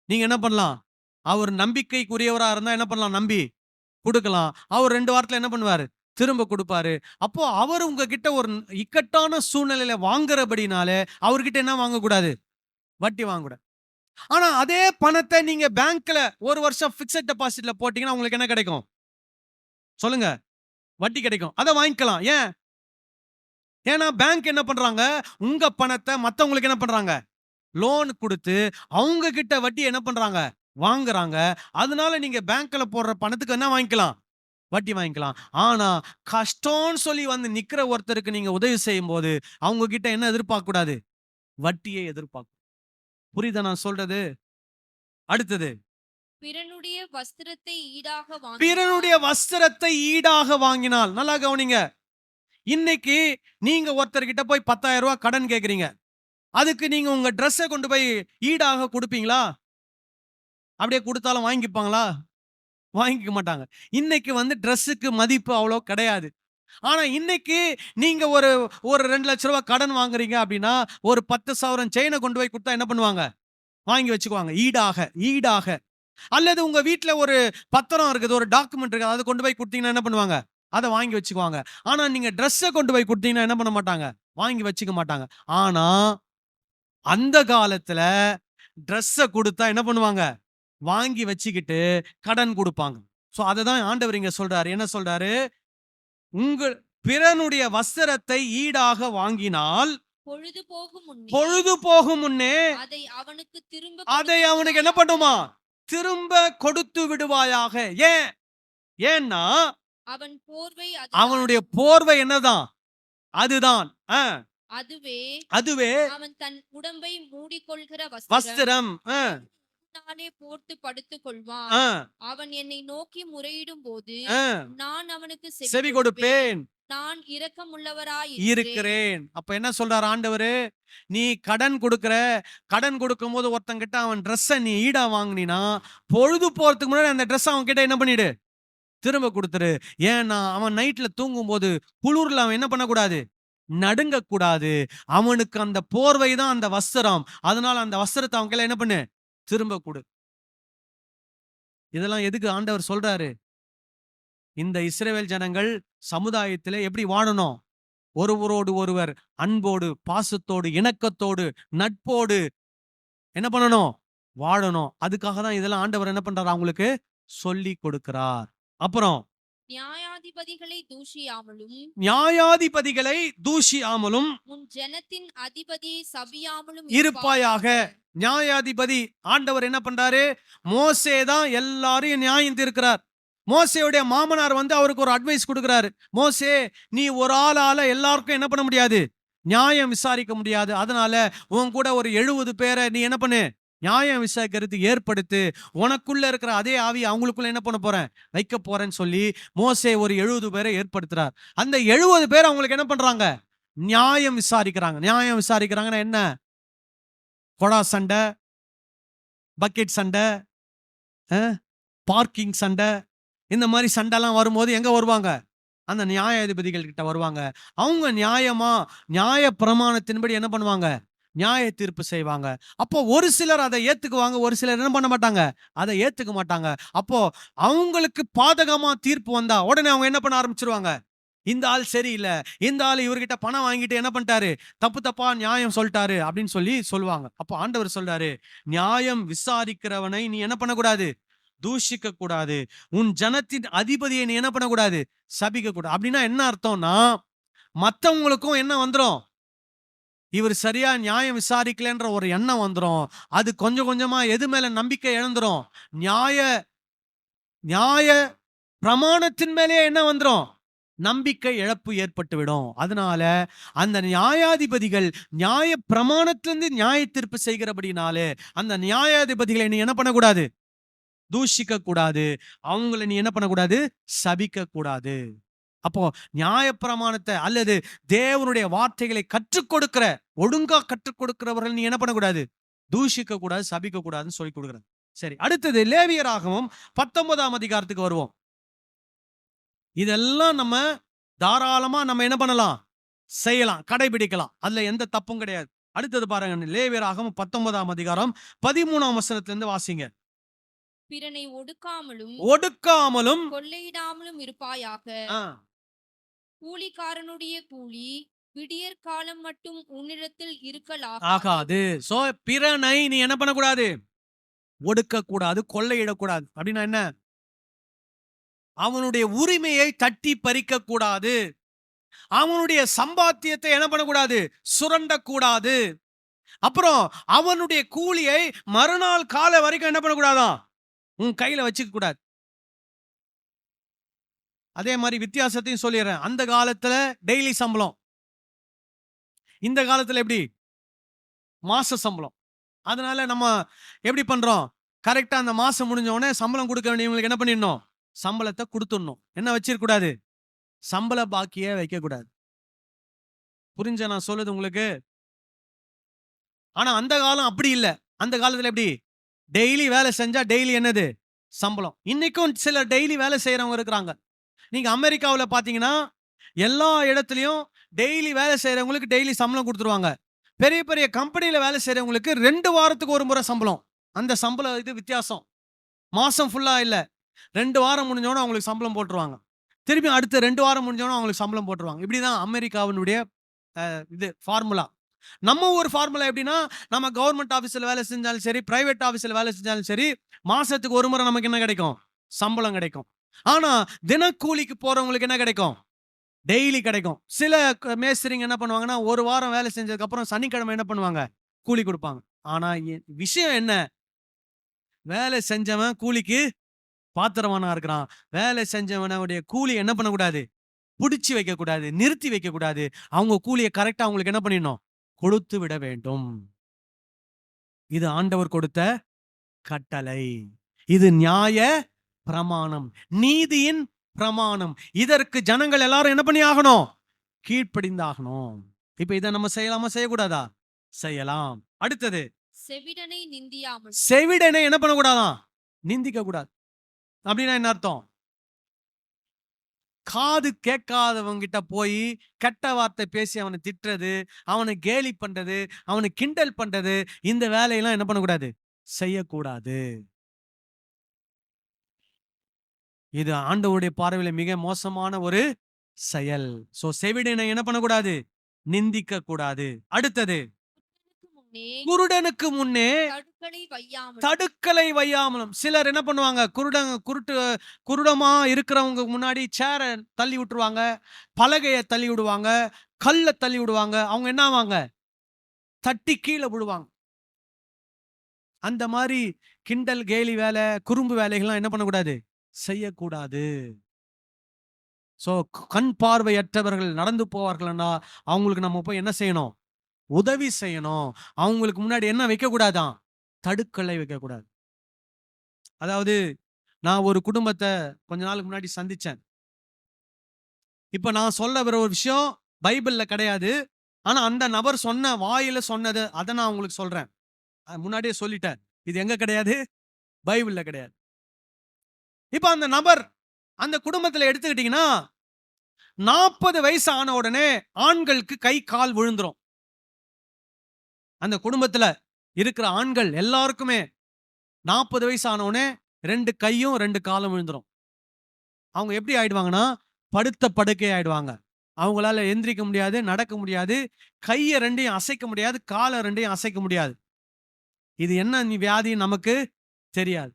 நீங்க என்ன பண்ணலாம்? அவர் நம்பிக்கைக்குரியவரா இருந்தா என்ன பண்ணலாம்? நம்பி கொடுக்கலாம். அவர் 2 வாரத்துல என்ன பண்ணுவாரு? திரும்ப கொடுப்பாரு. அப்போ அவர் உங்ககிட்ட ஒரு இக்கட்டான சூழ்நிலையில வாங்குறபடினாலே அவர்கிட்ட என்ன வாங்கக்கூடாது? வட்டி வாங்கக்கூடாது. ஆனா அதே பணத்தை நீங்க பேங்க்ல 1 வருஷம் பிக்ஸட் டெபாசிட்ல போட்டீங்கன்னா உங்களுக்கு என்ன கிடைக்கும்? சொல்லுங்க. வட்டி கிடைக்கும். அதை வாங்கிக்கலாம். ஏன்? ஏன்னா பேங்க் என்ன பண்றாங்க? உங்க பணத்தை மத்தவங்களுக்கு என்ன பண்றாங்க? லோன் கொடுத்து அவங்க கிட்ட வட்டி என்ன பண்றாங்க? வாங்குறாங்க. அதனால நீங்க பேங்க்ல போடுற பணத்துக்கு என்ன வாங்கிக்கலாம்? வட்டி வாங்கிக்கலாம். ஆனா கஷ்டம்னு சொல்லி நிக்கிற ஒருத்தருக்கு நீங்க உதவி செய்யும் போது அவங்க கிட்ட என்ன எதிர்பார்க்க கூடாது? வட்டியை எதிர்பார்க்க. புரியுதா நான் சொல்றது? அடுத்தது, பிறனுடைய வஸ்திரத்தை பிறனுடைய வஸ்திரத்தை ஈடாக வாங்கினால். நல்லா கவனிங்க. இன்னைக்கு நீங்க ஒருத்தர்கிட்ட போய் 10,000 ரூபாய் கடன் கேக்குறீங்க. அதுக்கு நீங்க உங்க ட்ரெஸ்ஸை கொண்டு போய் ஈடாக கொடுப்பீங்களா? அப்படியே கொடுத்தாலும் வாங்கிப்பாங்களா? வாங்கிக்க மாட்டாங்க. இன்னைக்கு ட்ரெஸ்ஸுக்கு மதிப்பு அவ்வளோ கிடையாது. ஆனா இன்னைக்கு நீங்க ஒரு ஒரு 2 லட்ச ரூபாய் கடன் வாங்குறீங்க அப்படின்னா ஒரு 10,000 செயினை கொண்டு போய் கொடுத்தா என்ன பண்ணுவாங்க? வாங்கி வச்சுக்குவாங்க. ஈடாக. அல்லது உங்க வீட்டுல ஒரு பத்திரம் இருக்குது, ஒரு டாக்குமெண்ட் இருக்குது, அதை கொண்டு போய் கொடுத்தீங்கன்னா என்ன பண்ணுவாங்க? அதை வாங்கி வச்சுக்குவாங்க. ஆனா நீங்க ட்ரெஸ்ஸை கொண்டு போய் கொடுத்தீங்கன்னா என்ன பண்ண மாட்டாங்க? வாங்கி வச்சுக்க மாட்டாங்க. ஆனா அந்த காலத்துல ட்ரெஸ்ஸை கொடுத்தா என்ன பண்ணுவாங்க? வாங்கி வச்சுக்கிட்டு கடன் கொடுப்பாங்க. சோ அததான் ஆண்டவர் இங்க சொல்றாரு. என்ன சொல்றாரு? உங்கள் பிறனுடைய வஸ்திரத்தை ஈடாக வாங்கினால் பொழுது போகும் முன்னே அதை அவனுக்கு என்ன பண்ணுமா? திரும்ப கொடுத்து விடுவாயாக. ஏன்னா அவனுடைய போர்வை என்னதான்? அதுதான். அதுவே அவன் தன் உடம்பை மூடிக்கொள்கிற வஸ்திரம். நானே போர்த்து படுத்துக் கொள்வான். அவன் என்னை நோக்கி முறையிடும் போது நான் அவனுக்கு செவி கொடுப்பேன். நான் இரக்கமுள்ளவராய் இருக்கிறேன். அப்ப என்ன சொல்றார் ஆண்டவரு? நீ கடன் கொடுக்கிற, கடன் கொடுக்கும்போது ஒருத்தங்கிட்ட அவன் ட்ரெஸ்ஸை நீ ஈடா வாங்கினா, பொழுது போறதுக்கு முன்னாடி அந்த ட்ரெஸ் அவன் கிட்ட என்ன பண்ணிடு, திரும்ப கொடுத்துரு. ஏன்னா அவன் நைட்ல தூங்கும்போது குளிர்ல அவன் என்ன பண்ணக்கூடாது, நடுங்க கூடாது. அவனுக்கு அந்த போர்வை தான் அந்த வஸ்திரம். அதனால அந்த வஸ்திரத்தை அவன் கையில என்ன பண்ணு, திரும்ப கொடு. இதெல்லாம் எதுக்கு ஆண்டவர் சொல்றாரு? இந்த இஸ்ரவேல் ஜனங்கள் சமுதாயத்திலே எப்படி வாழணும்? ஒருவரோடு ஒருவர் அன்போடு, பாசத்தோடு, இணக்கத்தோடு, நட்போடு என்ன பண்ணணும், வாழணும். அதுக்காக தான் இதெல்லாம் ஆண்டவர் என்ன பண்றாரு, அவங்களுக்கு சொல்லி கொடுக்கிறார். அப்புறம் நியாயாதிபதிகளை தூஷியாமலும் நியாயாதிபதிகளை தூஷியாமலும் உன் ஜனத்தின் அதிபதியை சபியாமலும் இருப்பாயாக. நியாயாதிபதி ஆண்டவர் என்ன பண்றாரு? மோசே தான் எல்லாரையும் நியாயம் தீர்க்கிறார். மோசேயுடைய மாமனார் வந்து அவருக்கு ஒரு அட்வைஸ் கொடுக்கிறாரு. மோசே, நீ ஒரு ஆளால எல்லாருக்கும் என்ன பண்ண முடியாது, நியாயம் விசாரிக்க முடியாது. அதனால உன் கூட ஒரு 70 பேரை நீ என்ன பண்ணு, நியாயம் விசாரிக்கிறது ஏற்படுத்து. உனக்குள்ள இருக்கிற அதே ஆவி அவங்களுக்குள்ள என்ன பண்ண போறேன், வைக்க போறேன்னு சொல்லி மோசே ஒரு 70 பேரை ஏற்படுத்துறார். அந்த 70 பேர் அவங்களுக்கு என்ன பண்றாங்க, நியாயம் விசாரிக்கிறாங்க. நியாயம் விசாரிக்கிறாங்கன்னா என்ன? கொடா சண்டை, பக்கெட் சண்டை, பார்க்கிங் சண்டை, இந்த மாதிரி சண்டைலாம் வரும்போது எங்க வருவாங்க, அந்த நியாயாதிபதிகள் கிட்ட வருவாங்க. அவங்க நியாயமா, நியாய பிரமாணத்தின்படி என்ன பண்ணுவாங்க, நியாய தீர்ப்பு செய்வாங்க. அப்போ ஒரு சிலர் அதை ஏத்துக்குவாங்க, ஒரு சிலர் என்ன பண்ண மாட்டாங்க, அதை ஏத்துக்க மாட்டாங்க. அப்போ அவங்களுக்கு பாதகமா தீர்ப்பு வந்தா உடனே அவங்க என்ன பண்ண ஆரம்பிச்சிருவாங்க, இந்த ஆள் சரியில்லை, இந்த ஆள் இவர்கிட்ட பணம் வாங்கிட்டு என்ன பண்ணிட்டாரு, தப்பு தப்பா நியாயம் சொல்லிட்டாரு அப்படின்னு சொல்லி சொல்லுவாங்க. அப்போ ஆண்டவர் சொல்றாரு, நியாயம் விசாரிக்கிறவனை நீ என்ன பண்ணக்கூடாது, தூஷிக்க கூடாது. உன் ஜனத்தின் அதிபதியை நீ என்ன பண்ணக்கூடாது, சபிக்க கூடாது. அப்படின்னா என்ன அர்த்தம்னா, மத்தவங்களுக்கும் என்ன வந்துரும், இவர் சரியா நியாயம் விசாரிக்கலன்ற ஒரு எண்ணம் வந்துரும். அது கொஞ்சம் கொஞ்சமா எது மேல நம்பிக்கை இழந்துரும், நியாய நியாய பிரமாணத்தின் மேலேயே என்ன வந்துரும், நம்பிக்கை இழப்பு ஏற்பட்டு விடும். அதனால அந்த நியாயாதிபதிகள் நியாய பிரமாணத்திலிருந்து நியாய தீர்ப்பு செய்கிறபடினாலே அந்த நியாயாதிபதிகளை நீ என்ன பண்ணக்கூடாது, தூஷிக்க கூடாது. அவங்களை நீ என்ன பண்ணக்கூடாது, சபிக்க கூடாது. அப்போ நியாயப்பிரமாணத்தை அல்லது தேவனுடைய வார்த்தைகளை கற்றுக் கொடுக்கிற, ஒழுங்கா கற்றுக் கொடுக்கிறவர்கள் நீ என்ன பண்ணக்கூடாது, தூஷிக்க கூடாது, சபிக்க கூடாதுன்னு சொல்லி கொடுக்குறாங்க. சரி, அடுத்தது லேவியராகமம் 19ஆம் அதிகாரத்துக்கு வருவோம். இதெல்லாம் நம்ம தாராளமா நம்ம என்ன பண்ணலாம், செய்யலாம், கடைபிடிக்கலாம். அதுல எந்த தப்பும் கிடையாது. அடுத்தது பாருங்க, லேவியராகமம் 19ஆம் அதிகாரம் 13ஆம் வசனத்திலிருந்து வாசிங்க. பிறனை ஒடுக்காமலும் ஒடுக்காமலும் கொள்ளையிடாமலும் இருப்பாயாக. கூலிக்காரனுடைய கூலி விடியற் காலம் மட்டும் உன்னிடத்தில் இருக்கலாம் ஆகாது. சோ பிறனை நீ என்ன பண்ணக்கூடாது, ஒடுக்க கூடாது, கொள்ளையிடக்கூடாது. அப்படின்னா என்ன, அவனுடைய உரிமையை தட்டி பறிக்க கூடாது, அவனுடைய சம்பாத்தியத்தை என்ன பண்ணக்கூடாது, சுரண்டக்கூடாது. அப்புறம் அவனுடைய கூலியை மறுநாள் காலை வரைக்கும் என்ன பண்ணக்கூடாதான், உன் கையில வச்சுக்க கூடாது. அதே மாதிரி வித்தியாசத்தையும் சொல்லிடுறேன். அந்த காலத்துல டெய்லி சம்பளம், இந்த காலத்துல எப்படி, மாச சம்பளம். அதனால நம்ம எப்படி பண்றோம், கரெக்டா அந்த மாசம் முடிஞ்ச உடனே சம்பளம் கொடுக்க வேண்டியவங்களுக்கு என்ன பண்ணிடணும், சம்பளத்தை கொடுத்துடணும். என்ன வச்சிருக்க கூடாது, சம்பள பாக்கியே வைக்க கூடாது. புரிஞ்ச நான் சொல்லுது உங்களுக்கு? ஆனா அந்த காலம் அப்படி இல்லை. அந்த காலத்துல எப்படி, டெய்லி வேலை செஞ்சா டெய்லி என்னது, சம்பளம். இன்னைக்கும் சில டெய்லி வேலை செய்யறவங்க இருக்கிறாங்க. நீங்க அமெரிக்காவில் பாத்தீங்கன்னா எல்லா இடத்துலயும் டெய்லி வேலை செய்யறவங்களுக்கு டெய்லி சம்பளம் கொடுத்துருவாங்க. பெரிய பெரிய கம்பெனியில வேலை செய்யறவங்களுக்கு 2 வாரத்துக்கு ஒரு முறை சம்பளம். அந்த சம்பளம் இது வித்தியாசம். மாசம் ஃபுல்லா இல்ல, 2 வாரம் முடிஞ்சோன்னு அவங்களுக்கு சம்பளம் போட்டுருவாங்க. திருப்பி அடுத்த 2 வாரம் முடிஞ்சோன்னு அவங்களுக்கு சம்பளம் போட்டுருவாங்க. இப்படிதான் அமெரிக்காவினுடைய இது ஃபார்முலா. நம்ம ஒரு ஃபார்முலா எப்படின்னா, நம்ம கவர்மெண்ட் ஆபீஸ்ல வேலை செஞ்சாலும் சரி, பிரைவேட் ஆபீஸ்ல வேலை செஞ்சாலும் சரி, மாசத்துக்கு ஒரு முறை நமக்கு என்ன கிடைக்கும், சம்பளம் கிடைக்கும். ஆனா தினக்கூலிக்கு போறவங்களுக்கு என்ன கிடைக்கும், டெய்லி கிடைக்கும். சில மேஸ்திரிங்க என்ன பண்ணுவாங்கன்னா, ஒரு வாரம் வேலை செஞ்சதுக்கு அப்புறம் சனிக்கிழமை என்ன பண்ணுவாங்க, கூலி கொடுப்பாங்க. ஆனா விஷயம் என்ன, வேலை செஞ்சவன் கூலிக்கு பாத்திரவானா இருக்கிறான். வேலை செஞ்சவனுடைய கூலி என்ன பண்ணக்கூடாது, பிடிச்சி வைக்க கூடாது, நிறுத்தி வைக்க கூடாது. அவங்க கூலியை கரெக்டா அவங்களுக்கு என்ன பண்ணிடணும், கொடுத்து விட வேண்டும். இது ஆண்டவர் கொடுத்த கட்டளை. இது நியாய பிரமாணம், நீதியின் பிரமாணம். இதற்கு ஜனங்கள் எல்லாரும் என்ன பண்ணி ஆகணும்? கீழ்ப்படிந்தாகணும். இப்ப இதை நம்ம செய்யலாமா செய்யக்கூடாதா? செய்யலாம். அடுத்தது, செவிடனை நிந்தியாமல். செவிடனை என்ன பண்ணக்கூடாதான்? நிந்திக்க கூடாது. அப்படின்னா என்ன அர்த்தம்? காது கேட்காதவங்க கிட்ட போய் கெட்ட வார்த்தை பேசி அவனை திட்டுறது, அவனை கேலி பண்றது, அவனை கிண்டல் பண்றது, இந்த வேலையெல்லாம் என்ன பண்ணக்கூடாது? செய்யக்கூடாது. இது ஆண்டவருடைய பார்வையில மிக மோசமான ஒரு செயல். சோ செவிடனை என்ன பண்ணக்கூடாது? நிந்திக்க கூடாது. அடுத்தது, முன்னே குருடனுக்கு முன்னே தடுக்களை வையாமல். தடுக்கலை வையாமலும். சிலர் என்ன பண்ணுவாங்க? குருடமா இருக்கிறவங்க முன்னாடி சேர தள்ளி விட்டுருவாங்க, பலகைய தள்ளி விடுவாங்க, கல்ல தள்ளி விடுவாங்க. அவங்க என்ன ஆவாங்க? தட்டி கீழே விடுவாங்க. அந்த மாதிரி கிண்டல் கேலி வேலை, குறும்பு வேலைகள்லாம் என்ன பண்ணக்கூடாது? செய்யக்கூடாது. சோ கண் பார்வையற்றவர்கள் நடந்து போவார்கள்னா அவங்களுக்கு நம்ம போய் என்ன செய்யணும்? உதவி செய்யணும். அவங்களுக்கு முன்னாடி என்ன வைக்க கூடாதான்? தடுக்கலை வைக்க கூடாது. அதாவது நான் ஒரு குடும்பத்தை கொஞ்ச நாளுக்கு முன்னாடி சந்திச்சேன். இப்ப நான் சொல்ல வர ஒரு விஷயம் பைபிள்ல கிடையாது. ஆனா அந்த நபர் சொன்ன வாயில சொன்னது அதை நான் உங்களுக்கு சொல்றேன். முன்னாடியே சொல்லிட்டேன், இது எங்க கிடையாது? பைபிள்ல கிடையாது. இப்ப அந்த நபர் அந்த குடும்பத்துல எடுத்துக்கிட்டீங்கன்னா 40 வயசு ஆன உடனே ஆண்களுக்கு கை கால் விழுந்துரும். அந்த குடும்பத்துல இருக்கிற ஆண்கள் எல்லாருக்குமே 40 வயசு ஆன உடனே 2 கையும் 2 காலும் விழுந்துரும். அவங்க எப்படி ஆயிடுவாங்கன்னா படுத்த படுக்கை ஆயிடுவாங்க. அவங்களால எந்திரிக்க முடியாது, நடக்க முடியாது, கையை ரெண்டையும் அசைக்க முடியாது, காலை ரெண்டையும் அசைக்க முடியாது. இது என்ன வியாதி நமக்கு தெரியாது.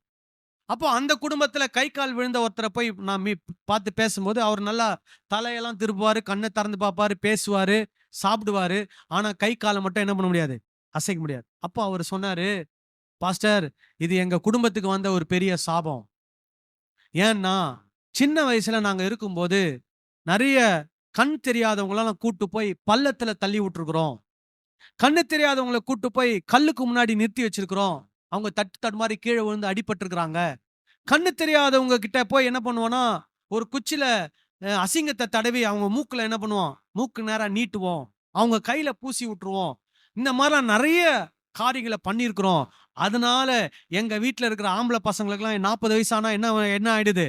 அப்போ அந்த குடும்பத்துல கை கால் விழுந்த ஒருத்தரை போய் நான் பார்த்து பேசும்போது அவர் நல்லா தலையெல்லாம் திருப்புவாரு, கண்ணை திறந்து பார்ப்பாரு, பேசுவாரு, சாப்பிடுவாரு. ஆனா கை காலை மட்டும் என்ன பண்ண முடியாது? அசைக்க முடியாது. அப்போ அவர் சொன்னாரு, பாஸ்டர், இது எங்க குடும்பத்துக்கு வந்த ஒரு பெரிய சாபம். ஏன்னா சின்ன வயசுல நாங்க இருக்கும்போது நிறைய கண் தெரியாதவங்களெல்லாம் கூட்டு போய் பள்ளத்துல தள்ளி விட்டுருக்குறோம். கண்ணு தெரியாதவங்களை கூட்டு போய் கல்லுக்கு முன்னாடி நிறுத்தி வச்சிருக்கிறோம். அவங்க தட்டு மாதிரி கீழே விழுந்து அடிபட்டிருக்கிறாங்க. கண்ணு தெரியாதவங்க கிட்ட போய் என்ன பண்ணுவோம்னா ஒரு குச்சில அசிங்கத்தை தடவி அவங்க மூக்குல என்ன பண்ணுவோம்? மூக்கு நேரா நீட்டுவோம். அவங்க கையில பூசி விட்டுருவோம். இந்த மாதிரிலாம் நிறைய காரியங்களை பண்ணியிருக்கிறோம். அதனால எங்க வீட்டுல இருக்கிற ஆம்பளை பசங்களுக்குலாம் 40 வயசானா என்ன என்ன ஆயிடுது?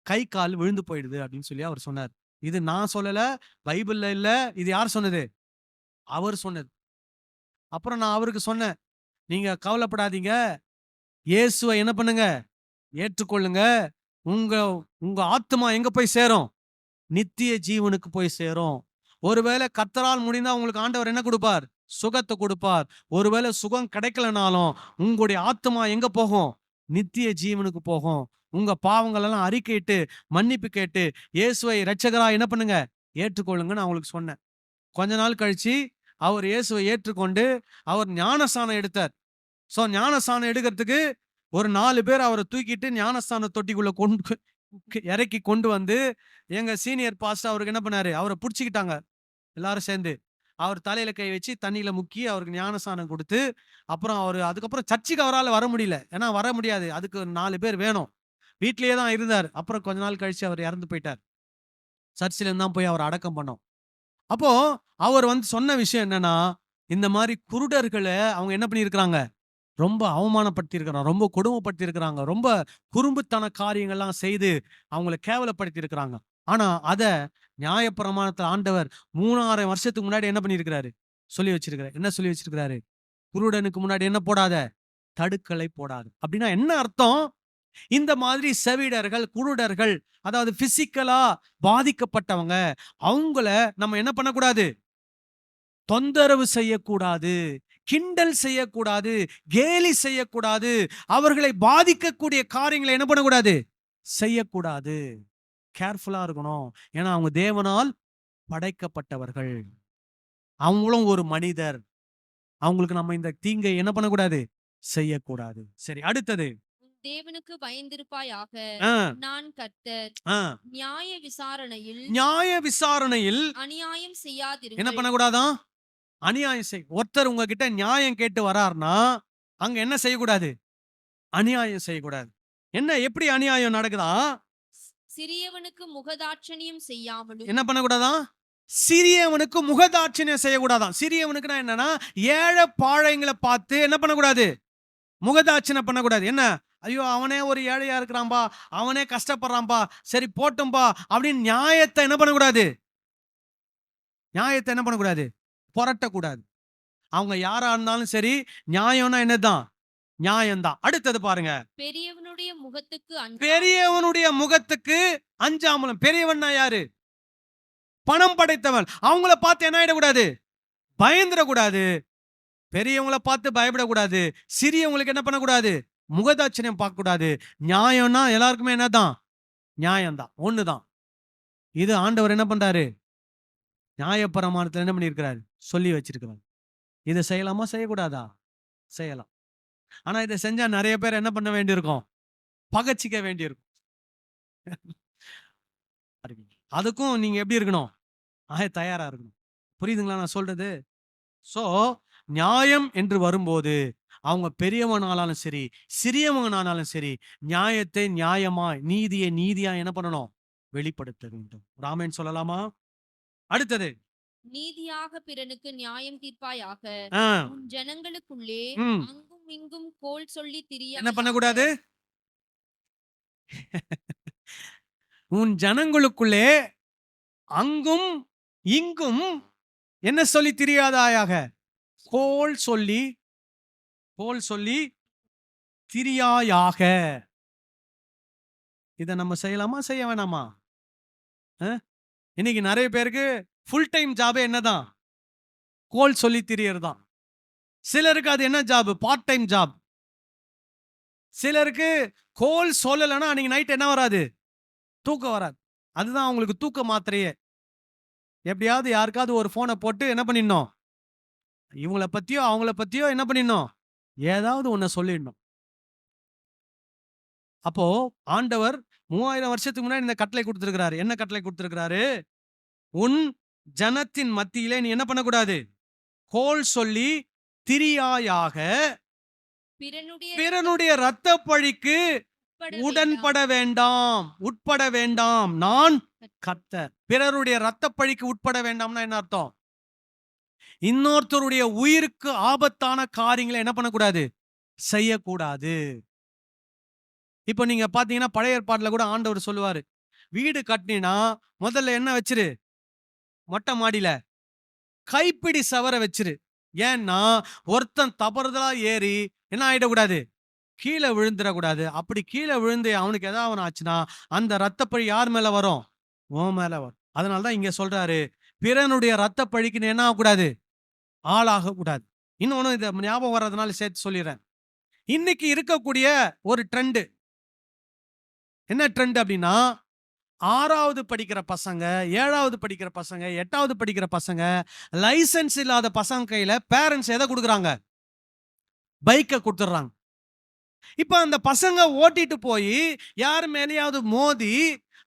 கை கால் விழுந்து போயிடுது அப்படின்னு சொல்லி அவர் சொன்னார். இது நான் சொல்லல, பைபிள்ல இல்ல. இது யார் சொன்னது? அவர் சொன்னது. அப்புறம் நான் அவருக்கு சொன்னேன், நீங்க கவலைப்படாதீங்க, இயேசுவை என்ன பண்ணுங்க? ஏற்றுக்கொள்ளுங்க. உங்க உங்க ஆத்மா எங்க போய் சேரும்? நித்திய ஜீவனுக்கு போய் சேரும். ஒருவேளை கர்த்தரால் முடிந்தா உங்களுக்கு ஆண்டவர் என்ன கொடுப்பார்? சுகத்தை கொடுப்பார். ஒருவேளை சுகம் கிடைக்கலனாலும் உங்களுடைய ஆத்மா எங்க போகும்? நித்திய ஜீவனுக்கு போகும். உங்க பாவங்கள் எல்லாம் அறிக்கையிட்டு மன்னிப்பு கேட்டு இயேசுவை இரட்சகரா என்ன பண்ணுங்க? ஏற்றுக்கொள்ளுங்கன்னு அவங்களுக்கு சொன்னேன். கொஞ்ச நாள் கழிச்சு அவர் இயேசுவை ஏற்றுக்கொண்டு அவர் ஞானஸ்நானம் எடுத்தார். சோ ஞானஸ்நானம் எடுக்கிறதுக்கு ஒரு 4 பேர் அவரை தூக்கிட்டு ஞானஸ்தான தொட்டிக்குள்ள இறக்கி கொண்டு வந்து எங்க சீனியர் பாஸ்டர் அவருக்கு என்ன பண்ணாரு? அவரை பிடிச்சிக்கிட்டாங்க எல்லாரும் சேர்ந்து. அவர் தலையில கை வச்சு தண்ணியில முக்கி அவருக்கு ஞானஸ்தானம் கொடுத்து, அப்புறம் அதுக்கப்புறம் சர்ச்சுக்கு அவரால் வர முடியல. ஏன்னா வர முடியாது, அதுக்கு 4 பேர் வேணும். வீட்லயே தான் இருந்தார். அப்புறம் கொஞ்ச நாள் கழிச்சு அவர் இறந்து போயிட்டார். சர்ச்சில இருந்து தான் போய் அவர் அடக்கம் பண்ணோம். அப்போ அவர் சொன்ன விஷயம் என்னன்னா, இந்த மாதிரி குருடர்களை அவங்க என்ன பண்ணியிருக்கிறாங்க? ரொம்ப அவமானப்படுத்தி இருக்கிறாங்க, ரொம்ப கொடுமைப்படுத்தி இருக்கிறாங்க, ரொம்ப குறும்புத்தன காரியங்கள்லாம் செய்து அவங்களை கேவலப்படுத்தி இருக்கிறாங்க. ஆனா அத நியாயப்பிரமாணத்துல ஆண்டவர் 3000 வருஷத்துக்கு முன்னாடி என்ன பண்ணியிருக்கிறாரு? சொல்லி வச்சிருக்கிறாரு. என்ன சொல்லி வச்சிருக்கிறாரு? குருடனுக்கு முன்னாடி என்ன போடாத? தடுக்கலை போடாது. அப்படின்னா என்ன அர்த்தம்? இந்த மாதிரி செவிடர்கள், குருடர்கள், அதாவது பிசிக்கலா பாதிக்கப்பட்டவங்க, அவங்கள நம்ம என்ன பண்ணக்கூடாது? தொந்தரவு செய்யக்கூடாது, கிண்டல் செய்யக்கூடாது, கேலி செய்யக்கூடாது, அவர்களை பாதிக்கக்கூடிய காரியங்களை என்ன பண்ணக்கூடாது? செய்யக்கூடாது. கேர்ஃபுல்லா இருக்கணும். ஏன்னா அவங்க தேவனால் படைக்கப்பட்டவர்கள். அவங்களும் ஒரு மனிதர். அவங்களுக்கு நம்ம இந்த தீங்கை என்ன பண்ணக்கூடாது? செய்யக்கூடாது. சரி, அடுத்தது, தேவனுக்கு பயந்திருப்பாயாக. நான் கர்த்தர். நியாய விசாரணையில் அநியாயம் செய்யாதிருங்கள். என்ன பண்ணக்கூடாதான்? அநியாயம் செய். ஒருத்தர் உங்ககிட்ட நியாயம் கேட்டு வரார்னா அங்க என்ன செய்யக்கூடாது? அநியாயம் செய்யக்கூடாது. என்ன எப்படி அநியாயம் நடக்குதா? சிறியவனுக்கு முகதாட்சணியம் செய்யாமலும் என்ன பண்ணக்கூடாதான்? சிறியவனுக்கு முகதாட்சிணியம் செய்யக்கூடாதான். சிறியவனுக்குன்னா என்னன்னா, ஏழை பாழைங்களை பார்த்து என்ன பண்ணக்கூடாது? முகதாட்சிணை பண்ணக்கூடாது. என்ன, ஐயோ அவனே ஒரு ஏழையா இருக்கிறான்பா, அவனே கஷ்டப்படுறான்பா, சரி போட்டும்பா அப்படின்னு நியாயத்தை என்ன பண்ணக்கூடாது? நியாயத்தை என்ன பண்ணக்கூடாது? புரட்டக்கூடாது. அவங்க யாரா இருந்தாலும் சரி, நியாயம்னா என்னதான்? நியாயம்தான். அடுத்தது பாருங்க, பெரியவனுடைய முகத்துக்கு பெரியவனுடைய முகத்துக்கு அஞ்சாமலும். பெரியவன்னா யாரு? பணம் படைத்தவன். அவங்கள பார்த்து என்ன ஆயிடக்கூடாது? பயந்துடக்கூடாது. பெரியவங்கள பார்த்து பயப்படக்கூடாது. சிறியவங்களுக்கு என்ன பண்ணக்கூடாது? முகதாட்சணியம் பார்க்கக்கூடாது. நியாயம்னா எல்லாருக்குமே என்னதான்? நியாயம்தான், ஒண்ணுதான். இது ஆண்டவர் என்ன பண்றாரு? நியாயப்பிரமாணத்துல என்ன பண்ணியிருக்கிறாரு? சொல்லி வச்சிருக்கிறார். இதை செய்யலாமா செய்யக்கூடாதா? செய்யலாம். ஆனா இதை செஞ்சா நிறைய பேர் என்ன பண்ண வேண்டியிருக்கும்? பகச்சிக்க வேண்டியிருக்கும். அதுக்கும் நீங்க எப்படி இருக்கணும்? தயாரா இருக்கணும். புரியுதுங்களா நான் சொல்றது? சோ நியாயம் என்று வரும்போது அவங்க பெரியவனாலும் சரி, சிறியவனாலும் சரி, நியாயத்தை நியாயமா, நீதியை நீதியா என்ன பண்ணணும்? வெளிப்படுத்த வேண்டும். ராமன் சொல்லலாமா? அடுத்தது, நீதியாக பிறனுக்கு நியாயம் தீர்ப்பாயாக. ஆ, உன் ஜனங்களுக்குள்ளே ம், அங்கும் இங்கும் கோல் சொல்லி திரிய என்ன பண்ணக்கூடாது? உன் ஜனங்களுக்குள்ளே அங்கும் இங்கும் என்ன சொல்லி திரியாதாயாக? கோல் சொல்லி திரியாயாக. இதை நம்ம செய்யலாமா செய்ய வேணாமா? இன்னைக்கு நிறைய பேருக்கு ஃபுல் டைம் ஜாபே என்னதான்? கோல் சொல்லி திரியறதான். சிலருக்கு அது என்ன ஜாப்? Part time job. சிலருக்கு கோல் சொல்லலைன்னா அன்னைக்கு நைட் என்ன வராது? தூக்கம் வராது. அதுதான் அவங்களுக்கு தூக்க மாத்திரையே. எப்படியாவது யாருக்காவது ஒரு போனை போட்டு என்ன பண்ணிடணும்? இவங்கள பத்தியோ அவங்கள பத்தியோ என்ன பண்ணிடணும்? ஏதாவது ஒன்ன சொல்லிடணும். அப்போ ஆண்டவர் 3000 வருஷத்துக்கு முன்னாடி இந்த கட்டளை கொடுத்திருக்கிறாரு. என்ன கட்டளை கொடுத்திருக்கிறாரு? உன் ஜனத்தின் மத்தியிலே நீ என்ன பண்ணக்கூடாது? கோல் சொல்லி திரியாயாக. பிறனுடைய இரத்த பழிக்கு உடன்பட வேண்டாம், உட்பட வேண்டாம். நான் கர்த்தர். பிறருடைய இரத்த பழிக்கு உட்பட வேண்டாம்னா என்ன அர்த்தம்? இன்னொருத்தருடைய உயிருக்கு ஆபத்தான காரியங்களை என்ன பண்ணக்கூடாது? செய்யக்கூடாது. இப்ப நீங்க பாத்தீங்கன்னா பழைய ஏற்பாட்டுல கூட ஆண்டவர் சொல்லுவாரு, வீடு கட்டினா முதல்ல என்ன வச்சிரு? மொட்டை மாடியில கைப்பிடி சவர வச்சிரு. ஏன்னா ஒருத்தன் தவறுதலா ஏறி என்ன ஆயிடக்கூடாது? கீழே விழுந்துடக்கூடாது. அப்படி கீழே விழுந்து அவனுக்கு ஏதாவது ஆச்சுன்னா அந்த ரத்தப்பழி யார் மேல வரும்? உன் மேல வரும். அதனாலதான் இங்க சொல்றாரு, பிறனுடைய ரத்த பழிக்கு என்ன ஆகக்கூடாது? ஆளாக கூடாது. இன்னொன்னு இதை ஞாபகம் வர்றதுனால சேர்த்து சொல்லிடுறேன். இன்னைக்கு இருக்கக்கூடிய ஒரு ட்ரெண்ட் என்ன ட்ரெண்ட் அப்படின்னா, 6வது படிக்கிற பசங்க, 7வது படிக்கிற பசங்க, 8வது படிக்கிற பசங்க, லைசன்ஸ் இல்லாத பசங்க கையில பேரண்ட்ஸ் எதை கொடுக்குறாங்க? பைக்கை கொடுத்துட்றாங்க. இப்ப அந்த பசங்க ஓட்டிட்டு போய் யார் மேலேயாவது மோதி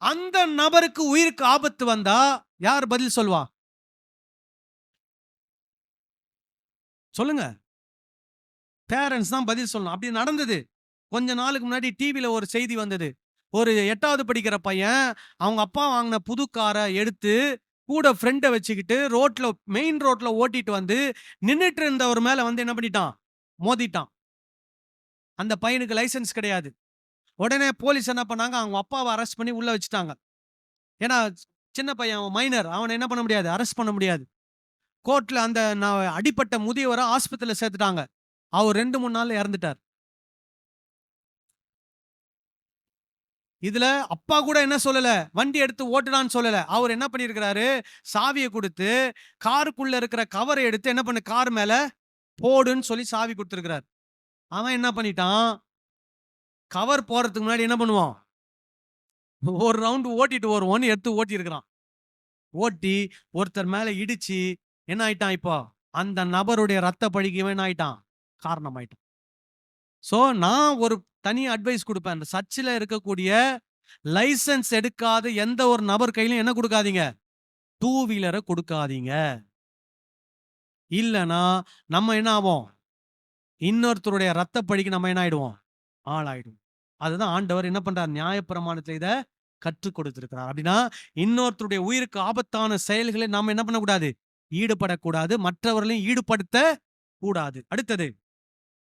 அந்த நபருக்கு உயிருக்கு ஆபத்து வந்தா யார் பதில் சொல்வா? சொல்லுங்க. பேரண்ட்ஸ் தான் பதில் சொல்லணும். அப்படி நடந்தது. கொஞ்ச நாளுக்கு முன்னாடி டிவில ஒரு செய்தி வந்தது. ஒரு 8வது படிக்கிற பையன் அவங்க அப்பா வாங்கின புது காரை எடுத்து கூட ஃப்ரெண்டை வச்சுக்கிட்டு மெயின் ரோட்ல ஓட்டிட்டு வந்து நின்றுட்டு இருந்தவர் மேல வந்து என்ன பண்ணிட்டான்? மோதிட்டான். அந்த பையனுக்கு லைசன்ஸ் கிடையாது. உடனே போலீஸ் என்ன பண்ணாங்க? அவங்க அப்பாவை அரெஸ்ட் பண்ணி உள்ள வச்சுட்டாங்க. ஏன்னா சின்ன பையன், மைனர், அவனை என்ன பண்ண முடியாது? அரெஸ்ட் பண்ண முடியாது. கோர்ட்ல அந்த அடிப்பட்ட முதியவரை ஆஸ்பத்திரியில சேர்த்துட்டாங்க. அவர் 2-3 நாள்ல இறந்துட்டார். இதுல அப்பா கூட என்ன சொல்லல? வண்டி எடுத்து ஓட்டுடான்னு சொல்லல. அவர் என்ன பண்ணிருக்கிறாரு? சாவியை கொடுத்து காருக்குள்ள இருக்கிற கவரை எடுத்து என்ன பண்ணு, கார் மேல போடுன்னு சொல்லி சாவி கொடுத்திருக்கிறார். அவன் என்ன பண்ணிட்டான்? கவர் போறதுக்கு முன்னாடி என்ன பண்ணுவான்? ஒரு ரவுண்ட் ஓட்டிட்டு வருவோன்னு எடுத்து ஓட்டி இருக்கிறான். ஓட்டி ஒருத்தர் மேல இடிச்சு என்ன ஆயிட்டான்? இப்போ அந்த நபருடைய ரத்த பழிக்கு என்ன ஆயிட்டான்? காரணம் ஆயிட்டான். சோ நான் ஒரு தனி அட்வைஸ் கொடுப்பேன். அந்த சர்ச்சில் இருக்கக்கூடிய லைசன்ஸ் எடுக்காத எந்த ஒரு நபர் கையிலும் என்ன கொடுக்காதீங்க? 2 வீலரை கொடுக்காதீங்க. இல்லனா நம்ம என்ன ஆவோம்? இன்னொருத்தருடைய ரத்த பழிக்கு நம்ம என்ன ஆயிடுவோம்? ஆளாயிடுவோம். அதுதான் ஆண்டவர் என்ன பண்றார்? நியாயப்பிரமாணத்துல இதை கற்றுக் கொடுத்திருக்கிறார். அப்படின்னா இன்னொருத்தருடைய உயிருக்கு ஆபத்தான செயல்களை நாம என்ன பண்ணக்கூடாது? ஈடுபடக்கூடாது. மற்றவர்களையும் ஈடுபடுத்த கூடாது. அடுத்தது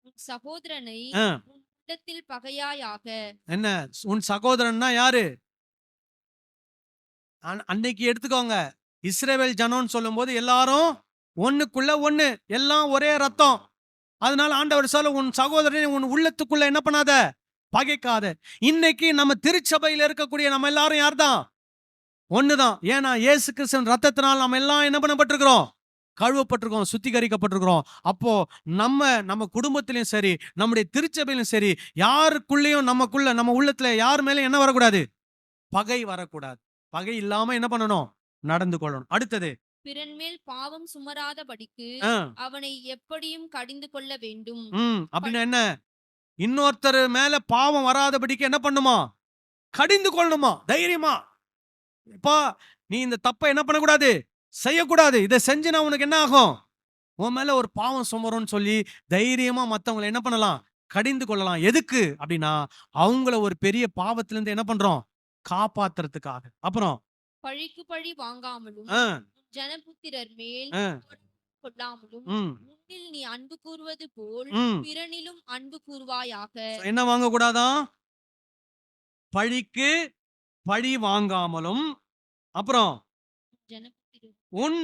உன் சகோதரனை ஆ, உன் உள்ளத்தில் பகையாயாக. என்ன? உன் சகோதரன்னா யாரு? அன்னைக்கு எடுத்துக்கோங்க, இஸ்ரவேல் ஜனம்னு சொல்லும்போது எல்லாரும் ஒண்ணுக்குள்ள ஒண்ணு, எல்லாம் ஒரே ரத்தம். அதனால ஆண்டவர் சொல்ல, உன் சகோதரனை உன் உள்ளத்துக்குள்ள என்ன பண்ணாத? பகைக்காத. இன்னைக்கு நம்ம திருச்சபையில இருக்கக்கூடிய நம்ம எல்லாரும் யார்தான்? ஒண்ணுதான். ஏன்னா இயேசு கிறிஸ்துவின் ரத்தத்தினால் நம்ம எல்லாம் என்ன பண்ணப்பட்டிருக்கிறோம்? கழுவப்பட்டிருக்கோம், சுத்திகரிக்கப்பட்டிருக்கிறோம். அப்போ நம்ம குடும்பத்திலையும் சரி, நம்முடைய திருச்சபையிலும் சரி, யாருக்குள்ளேயும் நமக்குள்ள நம்ம உள்ளத்துல யார் மேல என்ன வரக்கூடாது? பகை வரக்கூடாது. பகை இல்லாம என்ன பண்ணணும்? நடந்து கொள்ளணும். அடுத்தது பிறன் மேல் பாவம் சுமராதபடிக்கு ஆ, அவனை எப்படியும் கடிந்து கொள்ள வேண்டும். அப்படின்னா என்ன? இன்னொருத்தர் மேல பாவம் வராதபடிக்கு என்ன பண்ணுமா? கடிந்து கொள்ளணுமா? தைரியமா, இப்பா நீ இந்த தப்பை என்ன பண்ணக்கூடாது? செய்யக்கூடாது. இதை செஞ்சுனா உனக்கு என்ன ஆகும்? உன் மேல ஒரு பாவம் சுமரும்னு சொல்லி தைரியமா மத்தவங்களை என்ன பண்ணலாம்? கடிந்து கொள்ளலாம். எதுக்கு அப்படின்னா அவங்கள ஒரு பெரிய பாவத்திலிருந்து என்ன பண்றோம்? காப்பாத்துறதுக்காக. அப்புறம் பழிக்கு பழி வாங்காமலும் ஆ, ஜனபுத்திரர் மேல் ஆ, கொள்ளாமலும் ம், உன்னில் நீ அன்பு கூறுவது போல் ம். பிறனிலும் அன்பு கூறுவாயாக. என்ன வாங்க கூடாதான்? பழிக்கு பழி வாங்காமலும், அப்புறம் ஜனபுத்திரர் உன்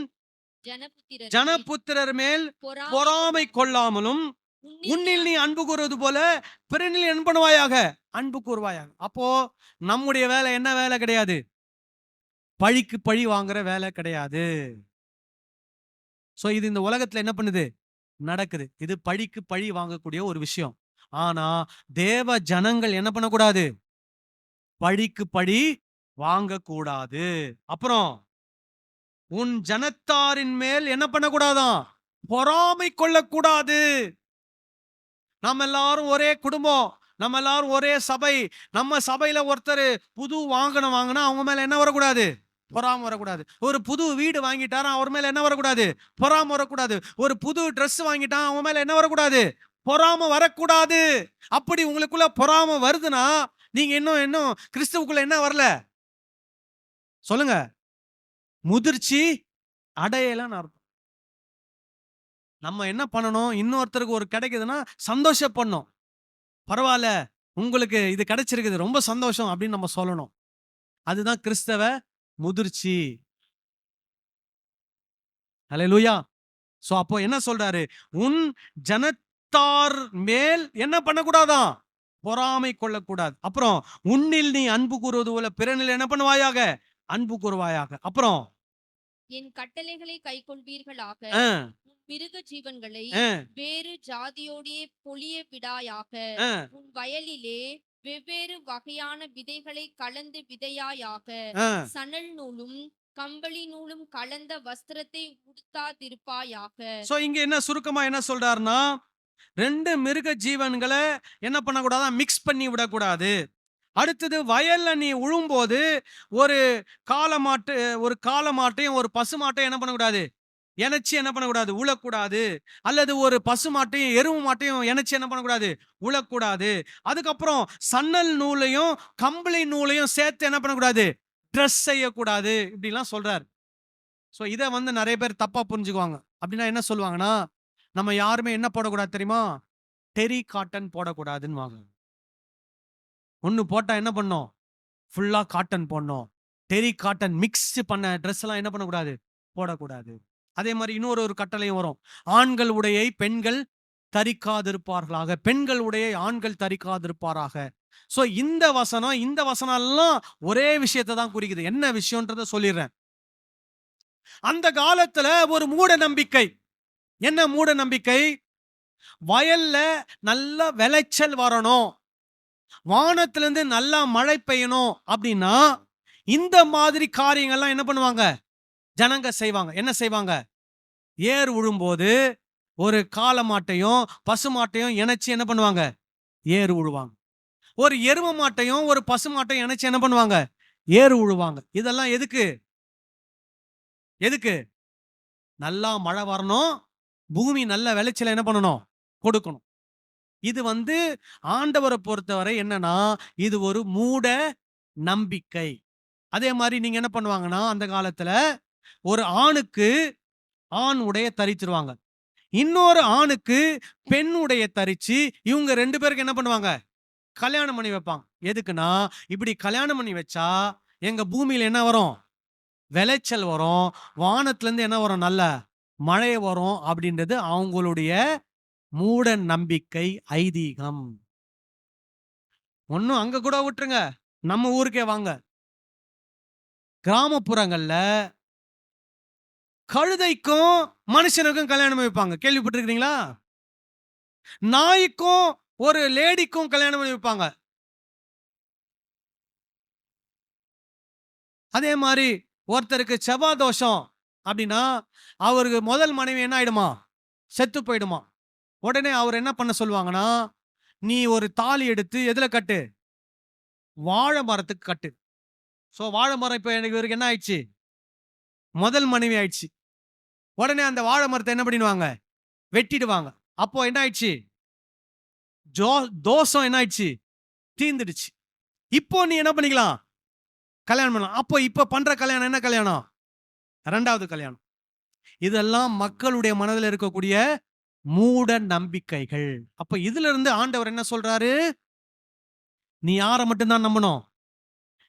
ஜனபுத்திரர் மேல் ஜனபுத்திரர் மேல் பொறாமை பொறாமை கொள்ளாமலும் உன்னில் நீ அன்பு கூறுவது போல பிறனில் என்ன பண்ணுவாயாக? அன்பு கூறுவாயாக. அப்போ நம்முடைய வேலை என்ன வேலை கிடையாது? பழிக்கு பழி வாங்குற வேலை கிடையாது. சோ இது இந்த உலகத்துல என்ன பண்ணுது? நடக்குது. இது பழிக்கு பழி வாங்கக்கூடிய ஒரு விஷயம். ஆனா தேவ ஜனங்கள் என்ன பண்ணக்கூடாது? பழிக்கு பழி வாங்கக்கூடாது. அப்புறம் உன் ஜனத்தாரின் மேல் என்ன பண்ணக்கூடாதாம்? பொறாமை கொள்ளக்கூடாது. நம்ம எல்லாரும் ஒரே குடும்பம், நம்ம எல்லாரும் ஒரே சபை. நம்ம சபையில ஒருத்தர் புது வாங்கினா அவங்க மேல என்ன வரக்கூடாது? பொறாம வரக்கூடாது. ஒரு புது வீடு வாங்கிட்டாரா அவர் மேல என்ன வரக்கூடாது? பொறாம வரக்கூடாது. ஒரு புது Dress வாங்கிட்டான் அவன் மேல என்ன வரக்கூடாது? பொறாம வரக்கூடாது. அப்படி உங்களுக்குள்ள பொறாம வருதுன்னா நீங்க இன்னும் கிறிஸ்துவுக்குள்ள என்ன வரல? சொல்லுங்க. முதிர்ச்சி அடையலன்னு அர்த்தம். நம்ம என்ன பண்ணணும்? இன்னொருத்தருக்கு ஒரு கிடைக்குதுன்னா சந்தோஷப்படணும். பரவாயில்ல, உங்களுக்கு இது கிடைச்சிருக்குது, ரொம்ப சந்தோஷம் அப்படின்னு நம்ம சொல்லணும். அதுதான் கிறிஸ்தவ முதிர்ச்சி. ஹல்லேலூயா. சோ அப்போ என்ன சொல்றாரு? உன் ஜனத்தார் மேல் என்ன பண்ணக்கூடாதான்? பொறாமை கொள்ளக்கூடாது. அப்புறம் உன்னில் நீ அன்பு கூறுவது போல பிறனில் என்ன பண்ணுவாயாக? அன்பு கூறுவாயாக. அப்புறம் என் கட்டளைகளை கைக்கொள்வீர்களாக. ஆ, உன் மிருக ஜீவன்களை ஆ, வேறு ஜாதியோடே பொழிய விடாயாக. ஆ. உன் வயலிலே வெவ்வேறு வகையான விதைகளை கலந்து விதையாயாக. ஆ. சணல் நூலும் கம்பளி நூலும் கலந்த வஸ்திரத்தை உடுத்தாதிருப்பாயாக. சோ இங்க என்ன சுருக்கமா என்ன சொல்றாருன்னா, 2 மிருக ஜீவன்களை என்ன பண்ணக்கூடாதா? மிக்ஸ் பண்ணி விடக்கூடாது. அடுத்தது வயல்ல நீ உழும்போது ஒரு காளமாட்டையும் ஒரு பசுமாட்டையும் என்ன பண்ணக்கூடாது? இணைச்சு என்ன பண்ணக்கூடாது? உழக்கூடாது. அல்லது ஒரு பசுமாட்டையும் எருவு மாட்டையும் இணைச்சு என்ன பண்ணக்கூடாது? உழக்கூடாது. அதுக்கப்புறம் சன்னல் நூலையும் கம்பளி நூலையும் சேர்த்து என்ன பண்ணக்கூடாது? ட்ரெஸ் செய்யக்கூடாது. இப்படிலாம் சொல்றாரு. சோ இதை நிறைய பேர் தப்பா புரிஞ்சுக்குவாங்க. அப்படின்னா என்ன சொல்லுவாங்கன்னா, நம்ம யாருமே என்ன போடக்கூடாது தெரியுமா? டெரி காட்டன் போடக்கூடாதுன்னு. ஒண்ணு போட்டா என்ன பண்ணும்? ஃபுல்லா காட்டன் போடணும். டெரி காட்டன் மிக்ஸ் பண்ண ட்ரெஸ் எல்லாம் என்ன பண்ணக்கூடாது? போடக்கூடாது. அதே மாதிரி இன்னொரு கட்டளையும் வரும். ஆண்கள் உடையை பெண்கள் தரிக்காதிருப்பார்களாக, பெண்கள் உடையை ஆண்கள் தரிக்காதிருப்பாராக. சோ இந்த வசனம் எல்லாம் ஒரே விஷயத்தை தான் குறிக்குது. என்ன விஷயம்ன்றத சொல்லிடுறேன். அந்த காலத்துல ஒரு மூட நம்பிக்கை. என்ன மூட நம்பிக்கை? வயல்ல நல்ல விளைச்சல் வரணும், வானத்திலிருந்து நல்லா மழை பெய்யணும் அப்படின்னா இந்த மாதிரி காரியங்கள்லாம் என்ன பண்ணுவாங்க? ஜனங்க செய்வாங்க. என்ன செய்வாங்க? ஏர் உழும்போது ஒரு காளமாட்டையும் பசுமாட்டையும் இணைச்சு என்ன பண்ணுவாங்க? ஏர் உழுவாங்க. ஒரு எரும மாட்டையும் ஒரு பசுமாட்டையும் இணைச்சு என்ன பண்ணுவாங்க? ஏர் உழுவாங்க. இதெல்லாம் எதுக்கு? எதுக்கு? நல்லா மழை வரணும், பூமி நல்ல விளைச்சல் என்ன பண்ணணும்? கொடுக்கணும். இது ஆண்டவரை பொறுத்தவரை என்னன்னா, இது ஒரு மூட நம்பிக்கை. அதே மாதிரி நீங்க என்ன பண்ணுவாங்கன்னா, அந்த காலத்துல ஒரு ஆணுக்கு ஆண் உடைய தரிச்சிருவாங்க, இன்னொரு ஆணுக்கு பெண் உடைய தரிச்சு இவங்க 2 பேருக்கு என்ன பண்ணுவாங்க, கல்யாணம் பண்ணி வைப்பாங்க. எதுக்குன்னா, இப்படி கல்யாணம் பண்ணி வச்சா எங்க பூமியில என்ன வரும், விளைச்சல் வரும், வானத்துல இருந்து என்ன வரும், நல்ல மழை வரும் அப்படின்றது அவங்களுடைய மூட நம்பிக்கை, ஐதீகம். ஒன்னும் அங்க கூட விட்டுருங்க, நம்ம ஊருக்கே வாங்க. கிராமப்புறங்கள்ல கழுதைக்கும் மனுஷனுக்கும் கல்யாணம் வைப்பாங்க, கேள்விப்பட்டிருக்கீங்களா? நாய்க்கும் ஒரு லேடிக்கும் கல்யாணம் பண்ணி வைப்பாங்க. அதே மாதிரி ஒருத்தருக்கு செவ்வாய் தோஷம் அப்படின்னா அவருக்கு முதல் மனைவி என்ன ஆயிடுமா, செத்து போயிடுமா. உடனே அவர் என்ன பண்ண சொல்லுவாங்கன்னா, நீ ஒரு தாலி எடுத்து எதுல கட்டு, வாழை மரத்துக்கு கட்டு. சோ வாழை மரம் இப்ப எனக்கு இவருக்கு என்ன ஆயிடுச்சு, முதல் மனைவி ஆயிடுச்சு. உடனே அந்த வாழை மரத்தை என்ன பண்ணிடுவாங்க, வெட்டிடுவாங்க. அப்போ என்ன ஆயிடுச்சு, தோஷம் என்ன ஆயிடுச்சு, தீந்துடுச்சு. இப்போ நீ என்ன பண்ணிக்கலாம், கல்யாணம் பண்ணலாம். அப்போ இப்ப பண்ற கல்யாணம் என்ன கல்யாணம், 2வது கல்யாணம். இதெல்லாம் மக்களுடைய மனதில் இருக்கக்கூடிய மூட நம்பிக்கைகள். அப்ப இதுல இருந்து ஆண்டவர் என்ன சொல்றாரு, நீ யாரை மட்டும்தான் நம்பணும்,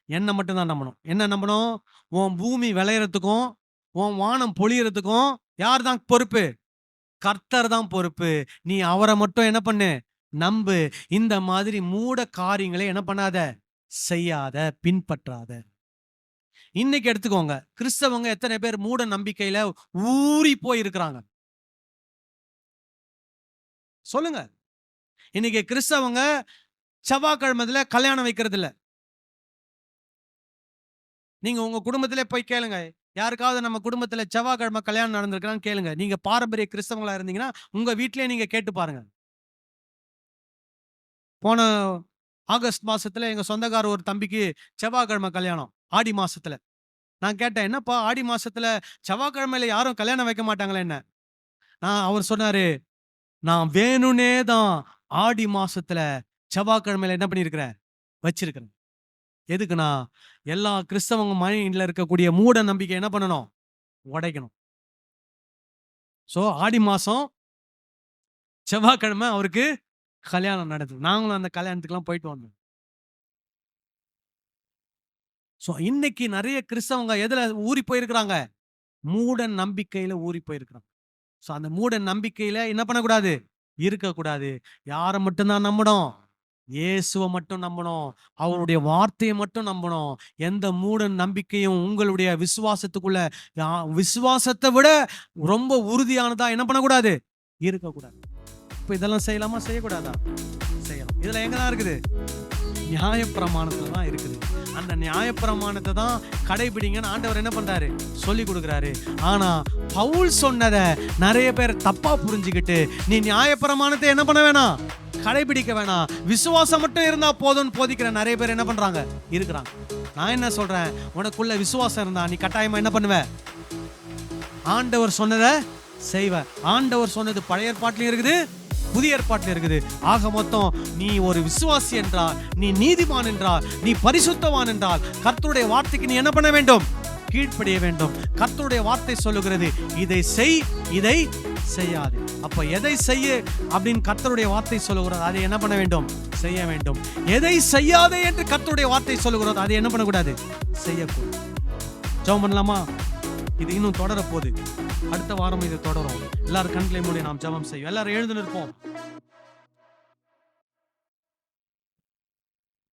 என்ன மட்டும்தான் நம்பணும். என்ன நம்பணும், உன் பூமி விளையறதுக்கும் உன் வானம் பொழியறதுக்கும் யார் தான் பொறுப்பு, கர்த்தர் தான் பொறுப்பு. நீ அவரை மட்டும் என்ன பண்ணு, நம்பு. இந்த மாதிரி மூட காரியங்களை என்ன பண்ணாத, செய்யாத, பின்பற்றாத. இன்னைக்கு எடுத்துக்கோங்க, கிறிஸ்தவங்க எத்தனை பேர் மூட நம்பிக்கையில ஊறி போய் இருக்கிறாங்க சொல்லுங்க. இன்னைக்கு கிறிஸ்தவங்க செவ்வாய்க்கிழமையில கல்யாணம் வைக்கிறது இல்ல. நீங்க உங்க குடும்பத்திலே போய் கேளுங்க, யாருக்காவது நம்ம குடும்பத்துல செவ்வாய்க்கிழமை கல்யாணம் நடந்திருக்கான்னு கேளுங்க. நீங்க பாரம்பரிய கிறிஸ்தவங்களா இருந்தீங்கன்னா உங்க வீட்டிலேயே நீங்க கேட்டு பாருங்க. போன ஆகஸ்ட் மாசத்துல எங்க சொந்தக்கார ஒரு தம்பிக்கு செவ்வாய்க்கிழமை கல்யாணம், ஆடி மாசத்துல. நான் கேட்டேன், என்னப்பா ஆடி மாசத்துல செவ்வாய்க்கிழமையில யாரும் கல்யாணம் வைக்க மாட்டாங்களே என்ன? அவர் சொன்னாரு, நான் வேணுனே தான் ஆடி மாசத்துல செவ்வாய்க்கிழமையில என்ன பண்ணிருக்கிறேன், வச்சிருக்கிறேன். எதுக்குன்னா எல்லா கிறிஸ்தவங்க மைண்ட்ல இருக்கக்கூடிய மூட நம்பிக்கை என்ன பண்ணணும், உடைக்கணும். சோ ஆடி மாசம் செவ்வாய்க்கிழமை அவருக்கு கல்யாணம் நடந்தது. நாங்களும் அந்த கல்யாணத்துக்குலாம் போயிட்டு வந்தோம். சோ இன்னைக்கு நிறைய கிறிஸ்தவங்க எதுல ஊறி போயிருக்கிறாங்க, மூட நம்பிக்கையில ஊறி போயிருக்கிறாங்க. சோ அந்த மூட நம்பிக்கையில என்ன பண்ணக்கூடாது, இருக்கக்கூடாது. யாரை மட்டும்தான் நம்பணும், இயேசுவை மட்டும் நம்பணும், அவருடைய வார்த்தையை மட்டும் நம்பணும். எந்த மூட நம்பிக்கையும் உங்களுடைய விசுவாசத்துக்குள்ள, விசுவாசத்தை விட ரொம்ப உறுதியானதா என்ன பண்ணக்கூடாது, இருக்கக்கூடாது. இப்ப இதெல்லாம் செய்யலாமா, செய்யக்கூடாதா? செய்யலாம். இதுல எங்கதான் இருக்குது, நியாயப்பிரமாணத்துல தான் இருக்குது. அந்த நியாயப்பிரமாணத்தை தான் கடைபிடிங்கன்னு ஆண்டவர் என்ன பண்றாரு, சொல்லி கொடுக்குறாரு. ஆனா பவுல் சொன்னதை நிறைய பேர் தப்பா புரிஞ்சுக்கிட்டு, நீ நியாயப்பிரமாணத்தை என்ன பண்ண வேணாம், கடைபிடிக்க வேணாம், விசுவாசம் மட்டும் இருந்தா போதும்னு போதிக்கிற நிறைய பேர் என்ன பண்றாங்க, இருக்கிறாங்க. நான் என்ன சொல்றேன், உனக்குள்ள விசுவாசம் இருந்தா நீ கட்டாயமா என்ன பண்ணுவ, ஆண்டவர் சொன்னதை செய்வ. ஆண்டவர் சொன்னது பழைய ஏற்பாட்டிலும் இருக்குது, புதிய ஏற்பாட்டில் இருக்குது. ஆக மொத்தம் நீ ஒரு விசுவாசி என்றால், நீ நீதிமான் என்றால், நீ பரிசுத்தவான் என்றால், கர்த்தருடைய வார்த்தைக்கு நீ என்ன பண்ண வேண்டும், கீழ்ப்படிய வேண்டும். கர்த்தருடைய வார்த்தை சொல்லுகிறது, இதை செய், இதை செய்யாது. அப்ப எதை செய்ய அப்படின்னு கர்த்தருடைய வார்த்தை சொல்லுகிறது, அதை என்ன பண்ண வேண்டும், செய்ய வேண்டும். எதை செய்யாதே என்று கர்த்தருடைய வார்த்தை சொல்லுகிறது, அதை என்ன பண்ணக்கூடாது, செய்யக்கூடாது. ஜெபம் பண்ணலாமா? இது இன்னும் தொடர போகுது. அடுத்த வாரம் இது தொடரும். எல்லாரும் கண்களை மூடி நாம் ஜெபம் செய்வோம். எல்லாரும் எழுந்து நிற்போம்.